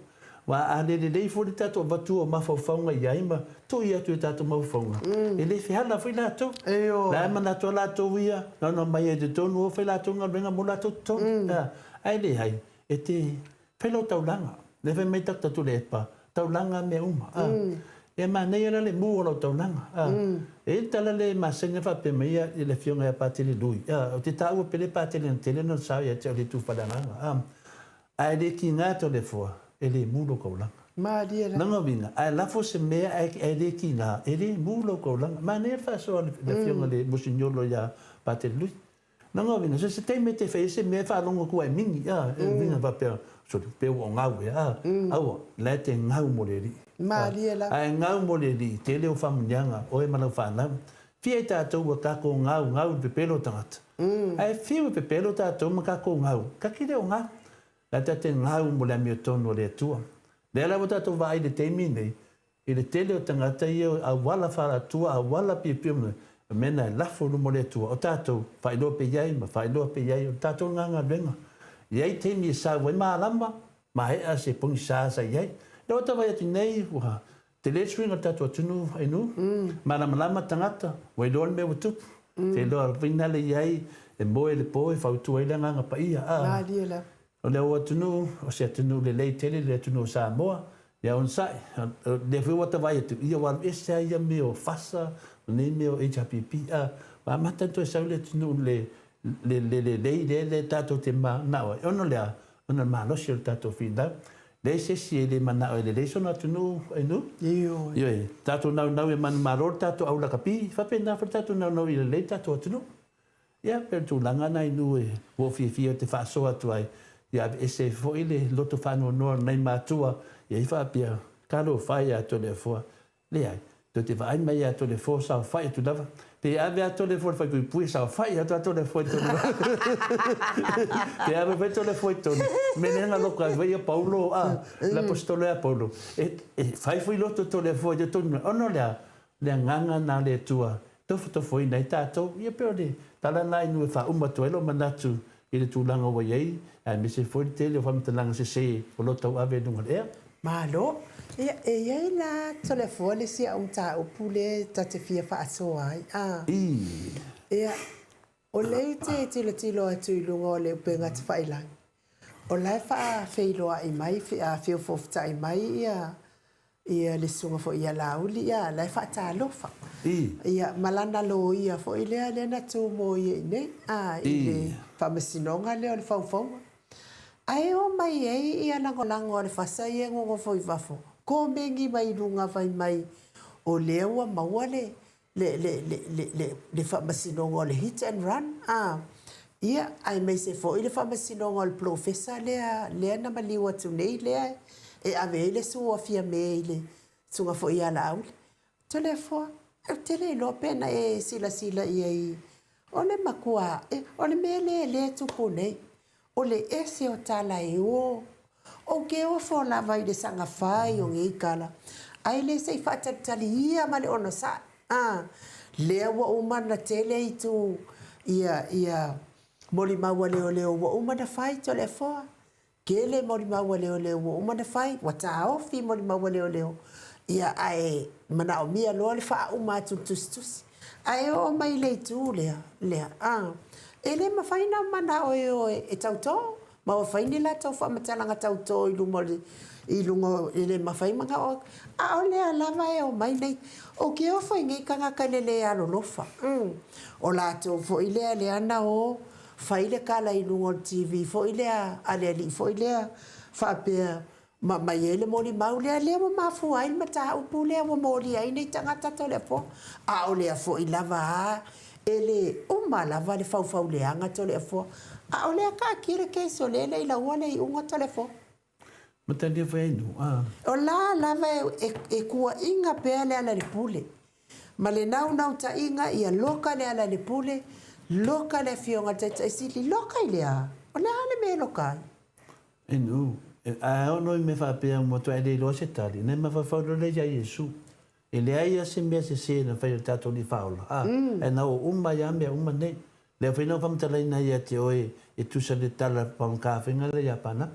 A: Wa ale le lei fo le tato batua ma fa faunga ia ima to ia tu tato ma faunga e le fi hala foi la to la ma na to la to ia no mai e de tonu o foi la to nga venga mo la to ai le ai e te pelo taulanga le ve me tak tu le pa taulanga me uma e ma nei era le mu o taulanga e tala le ma senga fa pe meia e le fionga pa te le lui o te tau pe le pa te le tele no sa ia te le tu fa danga ai le ki nga to le fo ele mulo kaulang.
B: Madia.
A: Nanga vinga. Ai lafo se mea ele kina. Ele mulo kaulang. Ma ne fa so le fionga le musignolo ya pate lui. Nanga vinga. Se te me te fe se me fa longo ku ai mingi. Vinga va pe so pe o ngau ya. Au le te ngau moleri.
B: Madia la.
A: Ai ngau moleri. Te le o famunyanga o e mana fa na. Fie ta to o ta ko ngau pe pelo tangata. Ai fie pe pelo ta to ma ka ko ngau. Ka ki le o ngau. La te ngau mo le mio tono le tua. Le la wata to vai le teimi nei. I le tele o tangata i a wala whara tua, a wala pipi mo. Mena lafo mo le tua. O tātou whailo pe iai, ma whailo pe iai. O tātou nganga renga. Iai teimi sa wai maa lamba. Ma hea se pungi sa iai. Le wata vai atu nei. Te le swinga tātou atunu ainu. Ma lama tangata. Wai loan me watupu. Te loa vina le iai. E moe le poe, whautua i le nganga pa ia.
B: Madia la.
A: O le atunu, o se atunu le lei tele, le atunu o Samoa, ia on sai. Le fui wata vai atu, ia wal esa ia me o fasa, ne me o HPP, ma matanto e sau le atunu le tato te manawa. Ono lea, ona malosi o tato fina. Le se si e le manawa, le sono atunu, enu?
B: Iyo.
A: Iyo, tato nau e man maror, tato au la kapi, whapena fa tato nau i le lei tato atunu. Ia, per tu langa nai nu e, wo fia te whaasoa tuai. Ia ese foi le loto fano no nei matua ia fa pia kalo fai a to le fo le ai to te vai mai a to le fo sa fai tu dava te ave a to le fo fa ku pui sa fai a to le fo to te ave fa to le fo to me nenga lo ka vai Paulo l'apostolo a Paulo e fai foi loto to le fo de to ono le nganga na le tua to foi nei tato ia perde tala nai nu fa umatuelo manatu ile tūlanga wa iei, me se foi tele o whamitalanga se o lo tau ave nunga ea.
B: Malo, e iei la telefone si a ta upule ta te fia whaasoa ai. Ea, o lei te tilo atu i lunga o le upenga te whailang. O lai wha whailoa i mai, a whio fofta i mai ia le sunga fo ia lauli, ia lai wha ta lofa. Ia malana lo ia fo ilea le na tu mo ia nei, i le whamasinonga leo le whauwhaunga. Ai o mai ei ia langolango o le whasa ia ngongo fo i wafo. Ko mengi mai lunga vai mai o lewa maua le whamasinonga o le hit and run. Ia ai mai se fo i le whamasinonga o le professor lea na maliwa tu nei lea e ave le sua fia me ile sunga fo ia lauli. Telefona. Tele lo pena e sila ia o le makua o le mele le tupu nei o le ese o tala e o ke o fo la vai de sanga fai o ngi kala ai le sei fata tali ia ma le ona sa le wa umana tele itu ia moli maua leo wa umana fai tole fo kele moli maua leo wa umana fai wa tao fi moli maua leo ia ai mana o mia lo le fa uma tus ai o mai le tu le ele ma faina mana o e tauto ma o faini la tau fa matalanga tauto i lungo ele ma faina nga o le ala vai o mai nei o ke o foi ngai kanga kalele alo lofa o la to fo ile ana o faile kala ilungo TV fo ilea ale ali fo ilea fa pe ma yele moli maule ale mo mafu ai mata upule mo moli ai nei tangata tole fo a ole fo ilava ele lava le fau le anga tole fo a ole ka kire ke so le ila wala I unga tole fo
A: mata dia fa inu
B: o la lava e kua inga pe ale ala le pule ma le nau ta inga ia loka le ala le pule loka le fionga tata sili loka ilea o le ale me loka
A: inu a ono me fa pe mo to ele lo se tali ne me fa le ya Yesu ele ai se me se na fa tato ni faula e na o ya me ne le fa no fam tala ina ya te oi e tu sa de tala pa ka finga le ya pana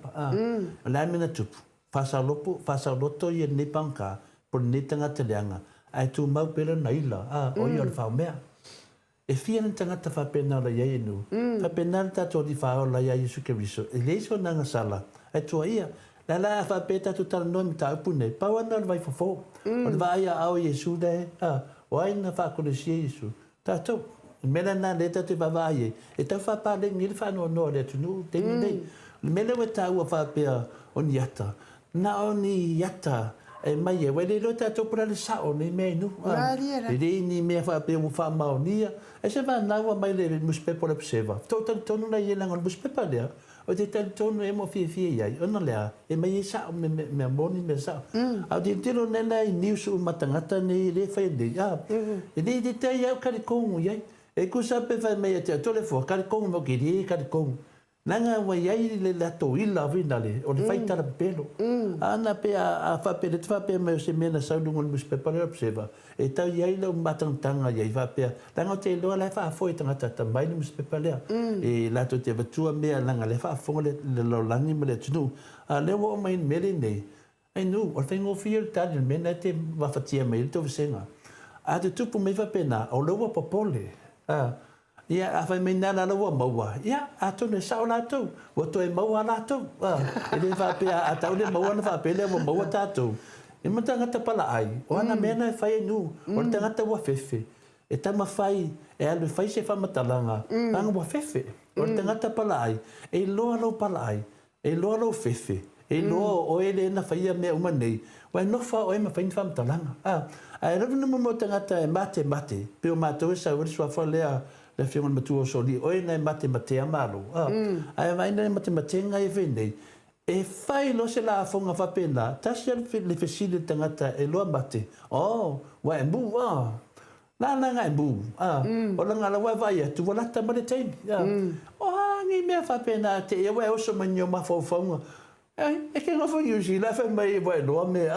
A: la me na tupu fa sa loto ye ne panka por ne tanga te leanga ai tu mau pelo na ila o yo fa me e fia na tanga fa pena la ya inu fa pena tato di faula ya Yesu ke riso ele so na sala ai tu ia la fa peta tu tal no mi ta pune pa wana vai fo o vai ao Yesu de o ai na fa ko Yesu ta to mena na leta te vai e ta fa pa le ngil fa no le tu no te ni mena we ta wa fa pe on yata na oni yata e mai e wele lo ta to pra le sa o ni me no ni me fa pe mo fa ma onia e se va na wa mai le muspe por observa to no na yela ngol muspe pa le o te tonu e mo fie ia ona lea e mai sa me moni me sa a te tiro nena I news o matangata ni le fai de e ni te ia ka kongu ia e ku sa pe fai mai te tole fo ka kongu mo ki ri ka kongu nanga wa ia le la to ila vinale o le fai tara pelo ana pe a fa pe te fa pe me se mena sa lungo mo pe pa observa e ta ia le matangtanga ia va pe tanga te lo la fa foi tanga ta mai mo pe pa le e la to te vatua me langa le fa fo le lo langi me le tunu a le wo mai me nei ai nu o tengo feel ta me na te va fatia me to senga a te tupu me va pena o lo popole ia a fai mai nana la wa maua ia a to ne sa la to o to e maua la to e le fa pe a ta le maua na fa pe le maua ta to e mata ngata pala ai o ana mena e fai nu o te ngata wa fefe e ta ma fai e ale fai se fa matalanga anga wa fefe o te ngata pala ai e lo pala ai e lo fefe e lo o ele na fai me uma nei wa no fa o e ma fai fa matalanga ai lo no mo te ngata e mate pe o mato sa o so fa le le fiona matua soli o na mate amalo ai vai na mate ngai vende e fai lo se la fonga fa pena ta se le fesile tangata e lo mate wa embu la ngai embu o la ngala wa vai tu wala ta mate tem ngi me fa pena te e wa o so manyo ma fo fonga e che no fo yusi la fa mai wa lo me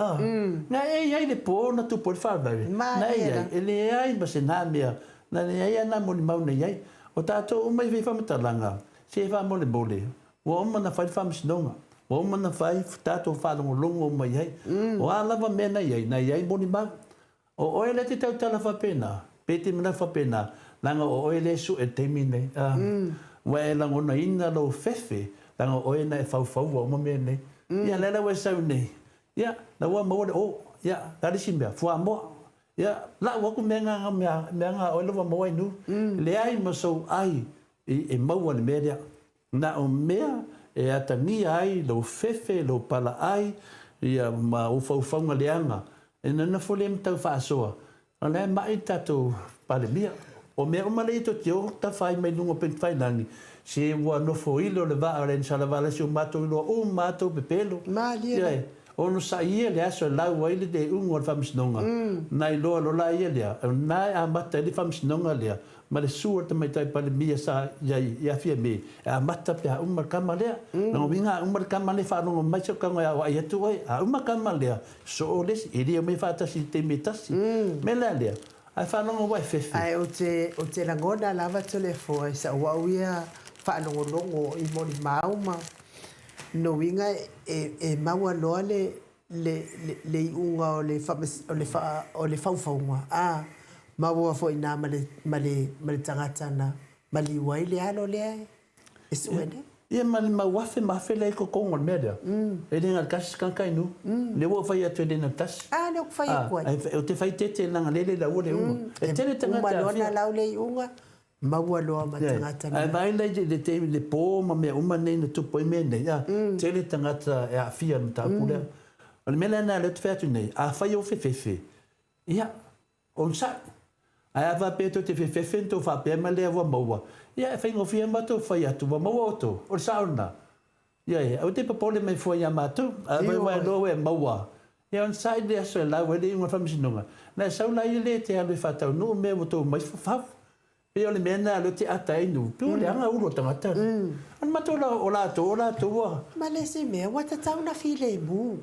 A: na ai le po na tu por fa vai na e le ai ba se na mia na ia na mo mau nei ai o tato o mai fa matalanga se fa mo le bole o mana fa misnonga o mana fa tato fa longo mai ai o ala va mena ai na ai mo mau o ele te tala fa pena pete mena fa pena langa o ele su e temine wa ela ngona ina lo fefe langa o ena e fa o mo mene ia lela wa sa nei ia na wa mo o ia tali simbia fu amo ya la wa ku menga o lo mo nu le ai mo so ai e mo le media na o mea e ata ni ai lo fefe lo pala ai ia ma o fa ngaleanga e na fole mta fa so ala mai tato pale mia o me o male to tio ta fai me lungo pe fai nani se wa no fo ilo le va ala in sala vala se o mato pe pelo o no saía le aso la waile de un fams nonga nai lo la ia nai a mata de fams nonga le ma le suor mai tai pa mia sa ya fia me a mata pe a umar kamale no vinga umar kamale fa no mai so kanga ya tu a umar kamale so les ele me fa ta si te metas me la le a fa no wa fe
B: ai o te la goda lava telefone sa wa ia fa no longo I mo mauma no winga e maua loa le unga o le faufaunga maua fo ina male tangata na mali wai le alo le e suene
A: ia mali mawafe le ko kongo media e le ngal kas kankai nu le wo fai atu le na tas
B: le ko fai ko
A: o te fai tete langa lele la ole unga e tele tangata
B: uma lona la ole unga Maua loa ma tangata
A: Ai vai lai le te le po ma me uma nei na tupo i me nei. Te le tangata e a fia no tāpura. O le mele na le te whētu nei, a whai o whewhewhe. Ia, on sa. Ai awa peto te whewhewhe to whapea ma lea wa maua. Ia, e whaingo whia mato whai atu wa maua oto. O le sauna. Ia, au te papole mai fua ia mato. A vai wai loa e maua. Ia, on sa i le aso e lau e le inga whamisinonga. Na sauna i le te alu i whatau no me o tō mai whafu. Pe ole mena lo te ata inu. Pe ole anga uro tangata. An matola o la toa.
B: Ma le se mea, wata tau na fi le mu.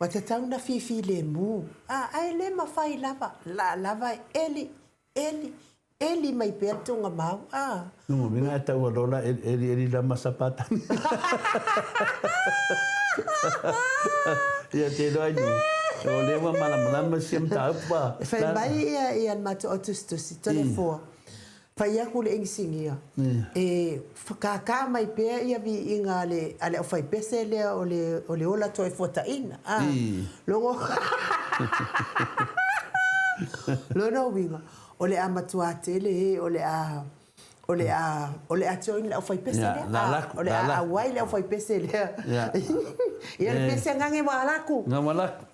B: Wata tau na fi le mu. Ai le ma fai lava. Lava eli mai pe atunga mau.
A: Nungo, minga tau lola eli la masapata. Ia te doa inu. O lewa malama siam taupa.
B: Fai mai ia mato otustusi. Tole fua. Fai aku le ingisingia. Whakaka mai pēr ia vi inga ale o fai pese lea o le ola toi fota ina. Longo. Lono winga. O le amatua tele o le a join le o fai pese lea. O le a wai le o fai pese lea. Ia le pese ngange malaku.
A: Nga malaku.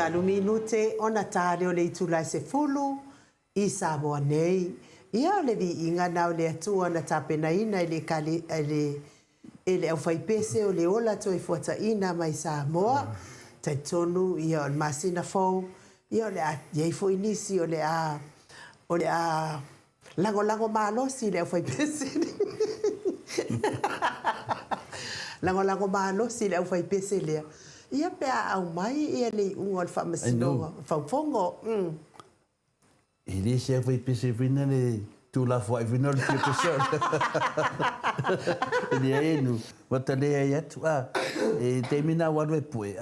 B: Talu minute ona tale o le itulai se fulu I Samoa nei. Ia le Viiga na o le atua na tapenaina ele au faipese o le ola to I fuataina mai Samoa. Taitonu ia o masina fou. Ia o le a iei fo inisi o le a lango malosi le au faipese. Lango malosi le au faipese lea. Ia pea au mai ia le unga le whamasinoga. Whaufongo.
A: Ele se foi pese vina le tu la foi vina le pese. Ele é no wata le ai atu e termina wa le pue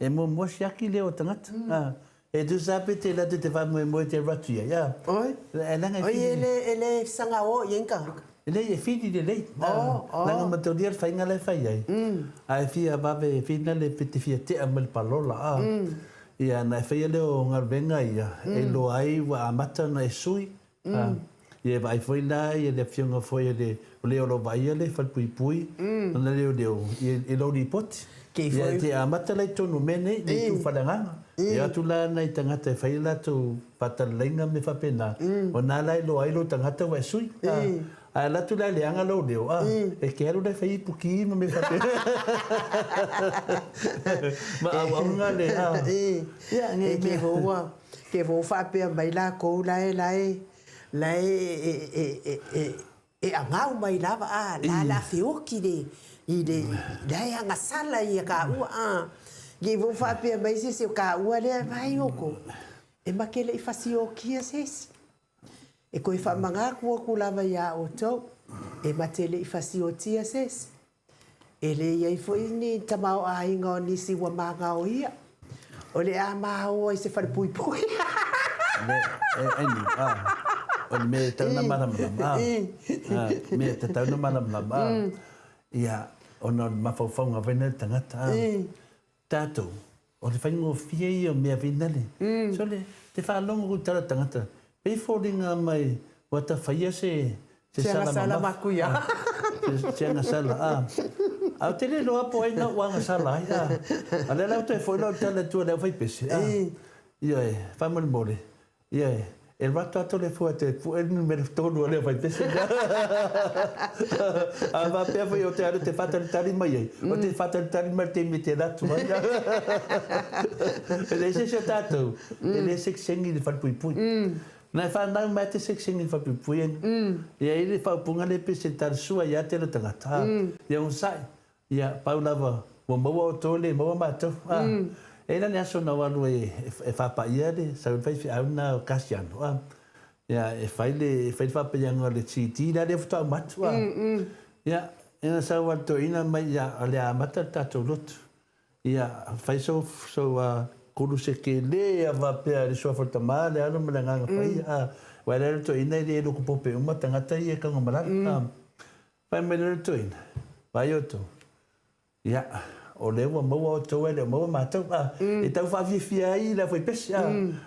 A: e mo shaki le o tangata e tu sabe te la te fa mo te ratia ya. Oi. Ele
B: sanga o yenka.
A: Ele é filho de lei. Langa matodiar fai ngale fai ai. Ai fia babe fina le piti fia te amal palola ia na fai le o ngarvenga ia e lo ai wa amata na sui. Ia vai foi lá ia le fionga foi le o lo vai le fal pui pui. Na le o e lo di pot. Ia te amata le tonu mene ni tu falanga. Ia tu la na tangata fai la tu patalenga me fa pena. O na la lo ai lo tangata wa sui. La tu la leanga lo deo e quero le fai puki me fa ma aunga le
B: ia nge ke vo fa pe mai la ko la e anga mai la la fioki de ide dai anga sala ia ka ge vo fa pe mai se ka le vai oko e makele I fasio kia ses e koe whamanga kua kulava ia o tau, e matele I fasio tia ses. E le iei fo ini tamau a inga o nisi wa manga o ia. O le a maha o I se whare pui pui.
A: O le me tau na maramlam. Me tau na maramlam. Ia, o na mawhauwhaunga vena tangata. Tātou, o le whaingo fia I o mea vinale. So le, te whaalongo ku tara tangata. Pei fōringa mai wata whaia se
B: sala makuia.
A: Se anga sala. Au te le loa po aina wanga sala. A le lau te whoina o tala tua leo whaipese. Ia e, whamani mole. Ia e, e rato ato le fua te fueni mera tonu o leo whaipese. A wapea whai o te aru te whatalitari mai ai. O te whatalitari mai te me te ratu mai. E le se se tātou. E le se sengi le whanpui pui. Na whanau mai te seksing I whapipuien. Ia ili whaupunga le pese tarsua ia te lo tangata. Ia un sai. Ia paulawa. Wa maua o tole, maua mātou. E na ne aso na walu e whapa ia le. Sau whai fi auna o kasiano. Ia e whai whapaianga le titi. Ia le whatau matu. Ia e na sau wato ina mai ia ale a mata tatou lotu. Ia whai so kuru se ke le ava pea le soa whatama le alo malanganga pai. Wai lere to ina le loko pope uma tangata I e kanga maranga. Pai me lere to ina. Vai oto. Ia, o lewa maua o tau ele o maua mātau. E tau whawhiwhia I la whai pese.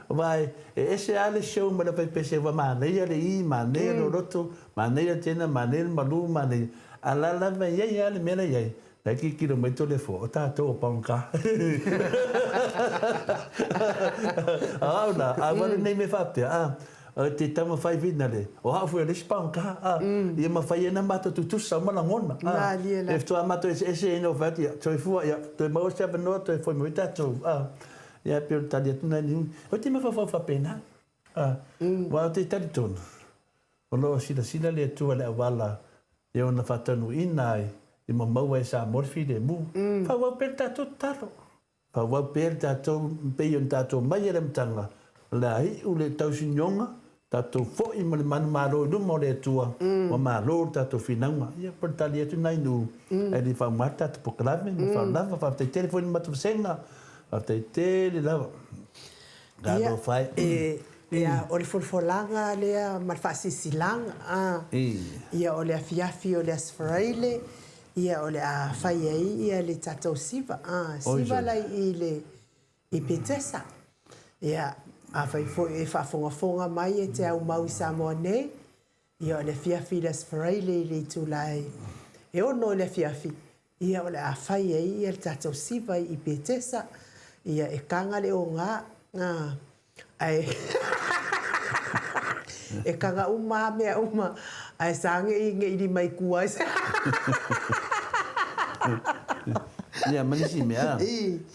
A: Vai, e ese ale show ma la whai pese wa māneia le I, māneia le roto, māneia tena, māneia le malu, māneia. Alala mai iei ale mena iei. Lai ki kiro mai tole fo, o tātou o paunka. Auna, a wale nei me whapea. Te tama whai vina le. O hafu e lesi paunka. Ia ma whai ena mata tutusa mana ngona. E ftua mato ese eno whati. Toi fua, ia, toi mau se avanoa, toi foi moi tātou. Ia, pero tali atuna ni un. O te me whawhau whapena. Wa o te tali tonu. O loa sila le atua le awala. Ia ona whatanu inai. I ma maua e sa morfi le mu. Whawau per tātou taro. Whawau per tātou peion tātou mai ere mtanga. La hi u le tausi nyonga. Tātou fo I mani manu maro I lumo le atua. Wa maro tātou whinanga. Ia per tali atu nai nu. E li whau mata tātou pokalame. Mi whau lava. Whau te telefoni matu senga. Whau te tele lava. Gano whai.
B: Ia o le folfolanga lea malwhaasisilanga. Ia o le afiafi o le asfaraile. Ia o le a whai ai ia le tātou siva. Siva lai I petesa. Ia a whai e whafonga mai e te au mau I Samoa nei. Ia o le fiafi le asfaraile le tūlai. E ono le fiafi. Ia o le a whai ai ia le tātou siva I petesa. ia e kanga le o ngā ai e kanga uma mea uma ai sange i nge iri mai kua
A: ia manisi mea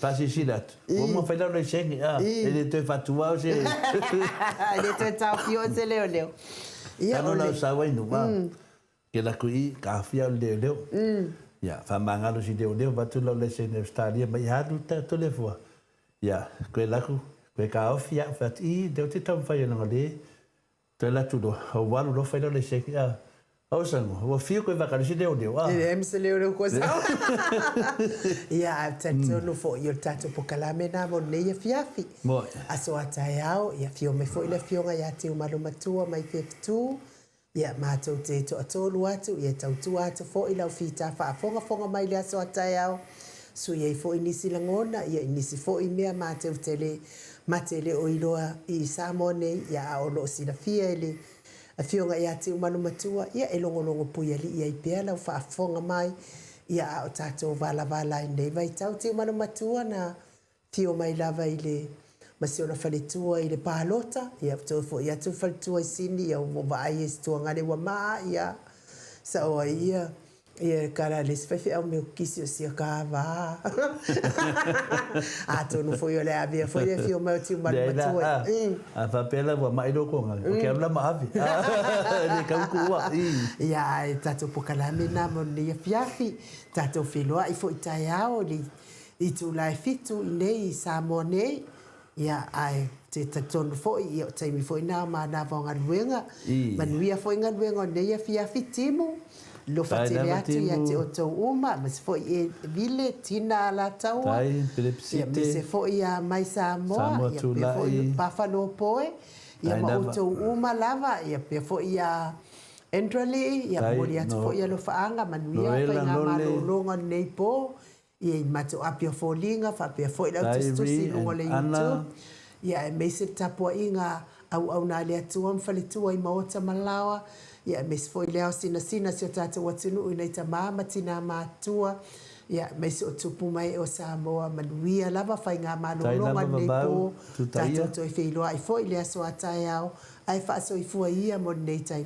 A: fasi silat o mo fai le sengi ele te fatua o se
B: ele te tau pio se leo leo
A: ia no la sawa inu wa ke la kui ka fia le leo ia fa mangalo si leo batu le sengi Australia mai hadu ta to le fua ia ko la ku ko ka ofia fat I de te tau fai no le te la tu do wa lo fai le sengi o sango o fio ko va ka si leo
B: e me se leo ko sa ia tanto no fo io tato po kalame na mo ne ia fiafi aso ataiao ia fio me fo ile fio nga ia te umalo matua mai tu ia mato te to atolu atu ia tautu atu fo ila fita fa fonga mai le aso ataiao su ia fo inisi langona ia inisi fo I mea matele o iloa I Samoa nei ia o lo sila fia ele a fionga ia te umano matua ia e longo pui ali ia I pea lau whaafonga mai ia o tātou vala I nei vai tau te umano matua na fio mai lava I le masiona whaletua I le pālota ia tōfo ia tu whaletua I sini ia o vai e stua ngare wa maa ia sa oa ia kara les fai au meu kisi o sia ka va a tonu foi ole avia foi le fio meu tiu mar matua
A: a papela wa mai do ko nga o ke habla ma avi le ka ku wa
B: ia tato pokalame na mo ni fiafi tato filoa I foi taiao li I tu lai fitu nei Samoa nei ia ai te tonu foi ia taimi foi na ma na vonga luenga manuia foi nga luenga nei fiafi timu lo fatile atu ia te oto uma mas foi e vile tina la taua ia me se foi ia mai Samoa ia pe foi Buffalo poe ia ma oto uma lava ia pe foi ia entrally ia mori atu foi ia lo faanga manuia foi nga malolonga nei po ia mato apio folinga fa pe foi la tustusi longo le YouTube ia me se tapo inga au na le atu am faletua I Maota malawa ia me se foi leo sina si o tātou atunu I nei ta mama tina mātua ia me se o tupu mai o Samoa manuia lava whai ngā malolonga nei po tātou toi whiloa I foi lea so atai au ai whaaso I fua ia mo nei tai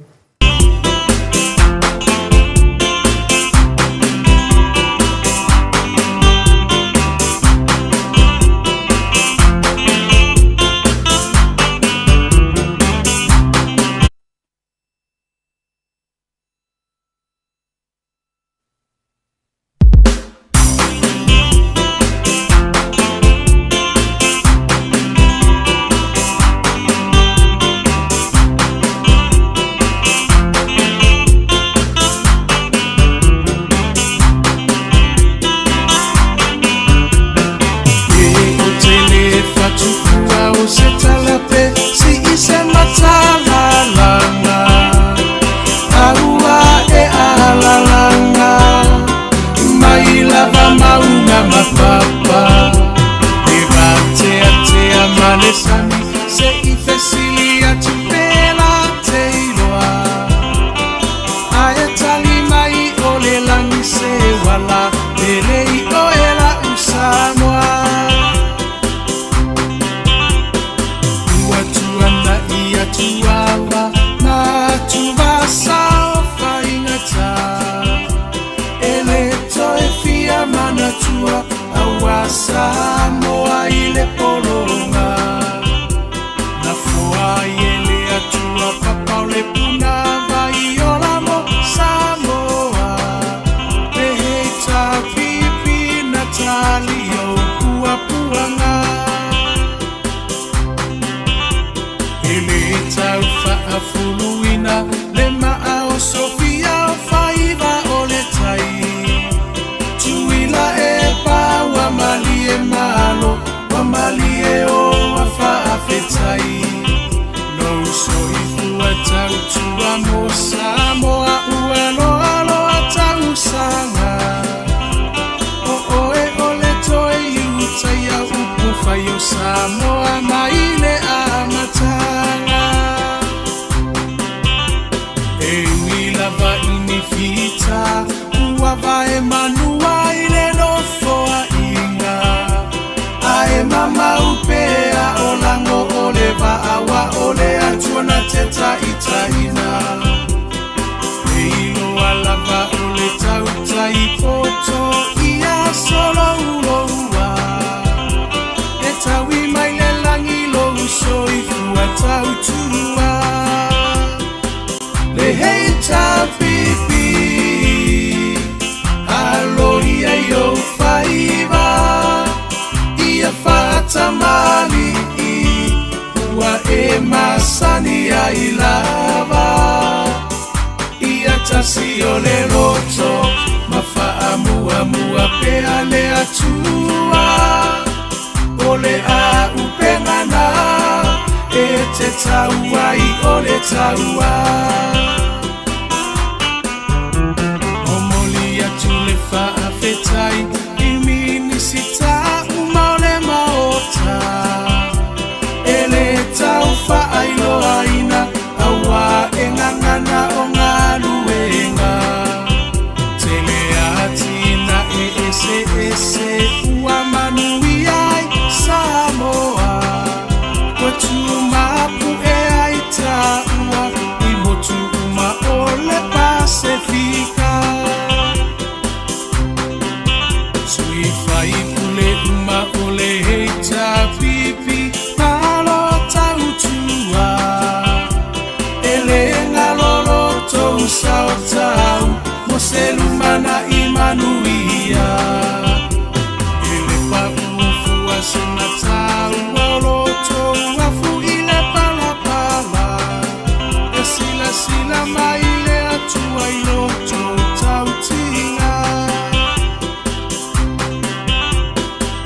C: Samoa ile polonga na fua ile atua papa ole puna vai ola mo Samoa peheta pipi Natalio puanga ile taufa afuluina lema ao Sofia faiva ole tai tuila epa wa malie malo wa malie o afa afetai no so ifua tautua mo Samoa uelo alo atausanga o e ole toi uta ya upufa yo Samoa maile amatanga e mila tuona teta itaina Eilo alava ole tauta I poto ia solo uloa E tawi mai le langi lo uso I fua tautua Le heita pipi Alo ia yo faiva Ia fata mali Ua e masani ai lava Ia tasi o le loto Mafaa mua mua pea le atua O le a upengana E te taua I o le taua O moli atu le faa fetai I minisita uma o le maota Ele tau whaailo aina Awa e ngangana o ngā luenga Tele atina e ese ese Ua manui ai Samoa Kwa tu mapu e ai taua I motu uma o le Pasifika Sui fai pule uma o le heita pipi Sao tau, moselumana imanuia Ele papufu asena tau, oloto afu ile pala pala E sila sila maile atua iloto tau tinga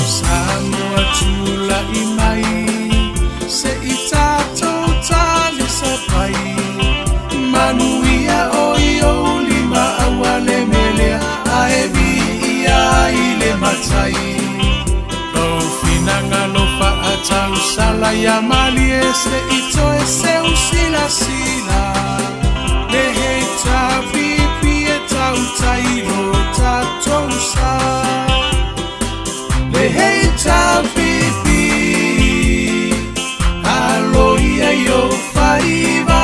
C: Samoa tula imai, se itato tali sapai Manuia lima awale melea aevi ia ile matai Lo finanga lo fa atau sala ya mali ese ito ese usila sila Le heita pipi e tau tailo tatousa Le heita pipi alo ia yo faiva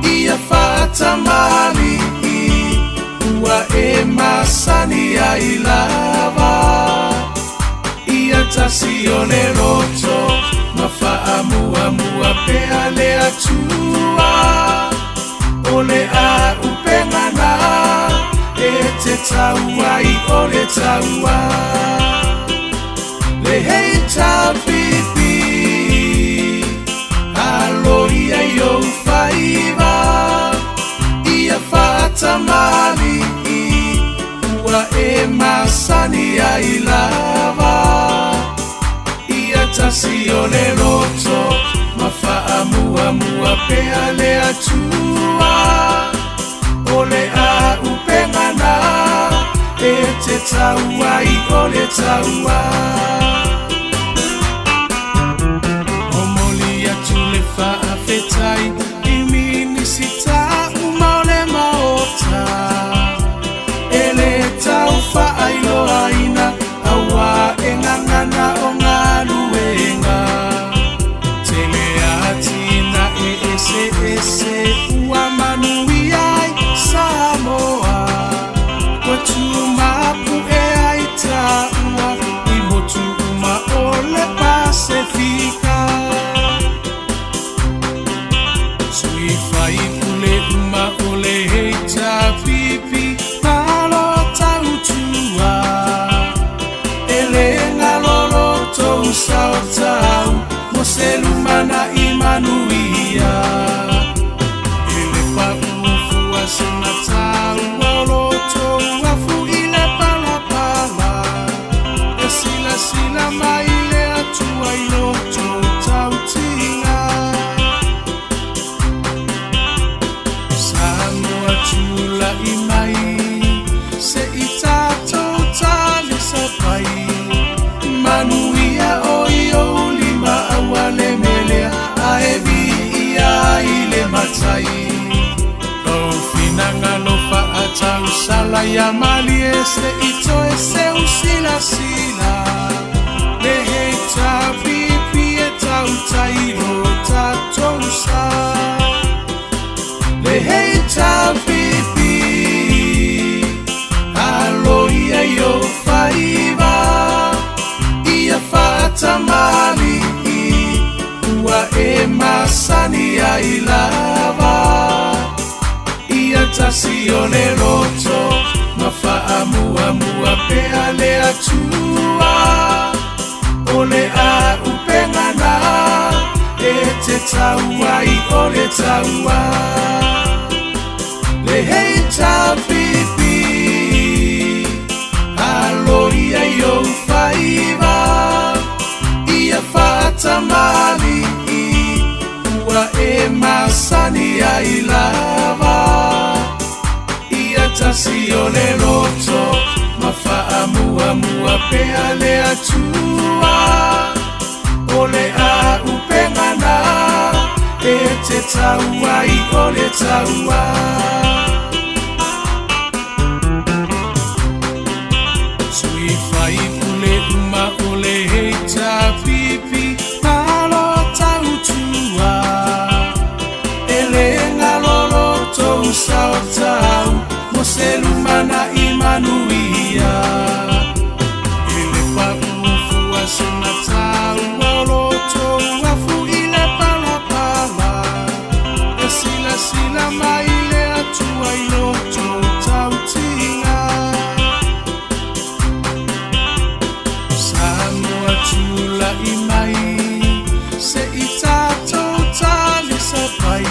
C: Ia fata mali Ua e masani ai lava Ia tasi o le roto Mafaa mua mua pea le atua O le a upengana E te taua I o le taua Le heita pipi Alo ia yo faiva Ia fata mali Ua e masani ai lava Ia tasi o le roto Mafaa mua mua pea le atua O le a upengana E te taua I o le taua O moli atu le faa fetai I minisita uma o le maota Ele tau whaailo aina Awa e ngangana o ngā luenga Tele atina e ese ese Ua manui ai Samoa Kwa tu mapu e ai taua I motu uma o le Pasifika Sui fai pule uma o le heita pipi Malo tautua Ele ngalolo tou sao tau Moselumana imanuia Ele papufu asena tau Oloto afu ile pala pala E sila sila maile atua iloto tau tinga Samoa tula imai Se itato tali sapai Manuia oio lima awale melea Aevi ia ile matai Lo finanga lo fa atau sala ya mali ese ito ese usila sila Le heita pipi e tau tairo tatou masani ai lava ia tasi o le roto mafaamuamua pea le atua o le a upengana e te taua i o le taua le hei tapipi aloia i o whaiva ia whaatamali ua e masani ai lava ia tasi o le roto mafaamuamua pea le atua o le a upengana e te taua i o le taua sui fai pule uma o le hei tapipi malo tautua ele ngalolo tou sao tau mo se lumana i manuia ele paufua se matau olo tou afu i le palapala e sila sila mai le atua i loto tautinga Samoa tula i mai se i tātou tali sa pai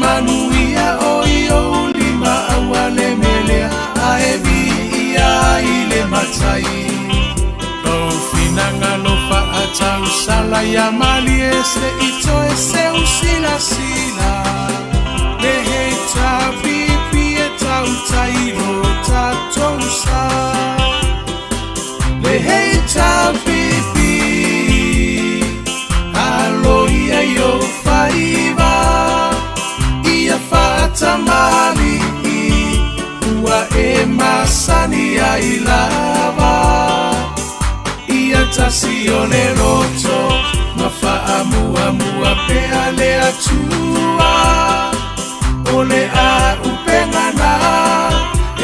C: manuia o i o lima aua le melea a e Viiga i le matai Tau finanga no whaatau sala ia mali e se i toe seu sila sila le hei tapipi e tau tairo tātou sa le hei tapipi aloia i o whaiva ia whaatamali ua e masani ai lava ia tasi o le roto mafaamuamua pea le atua o le a upengana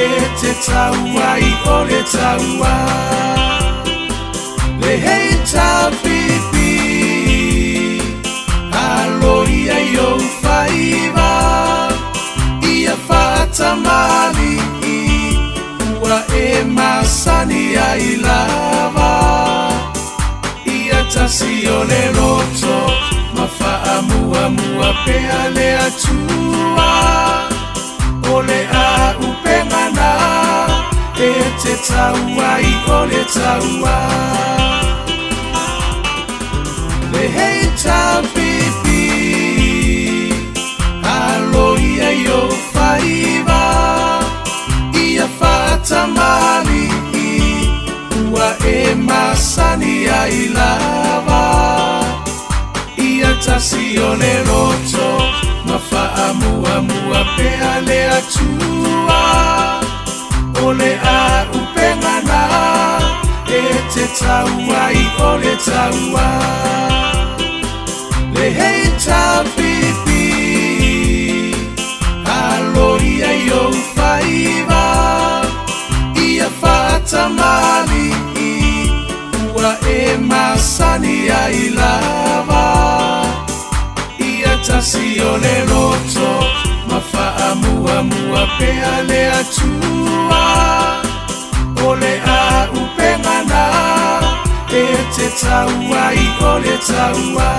C: e te taua i o le taua le hei tapipi aloia i o whaiva ia whaatamali ua e masani ai lava ia tasi o le roto mafaamuamua pea le atua o le a upengana e te taua i o le taua le hei tapipi aloia i o whaiva ia whaatamali ua e masani ai lava ia tasi o le roto mafaamuamua pea le atua o le a upengana e te taua i o le taua le hei tapipi aloia i o whaiva ia whaatamali ua e masani ai lava ia tasi o le roto mafaamuamua pea le atua o le a upengana e te taua i o le taua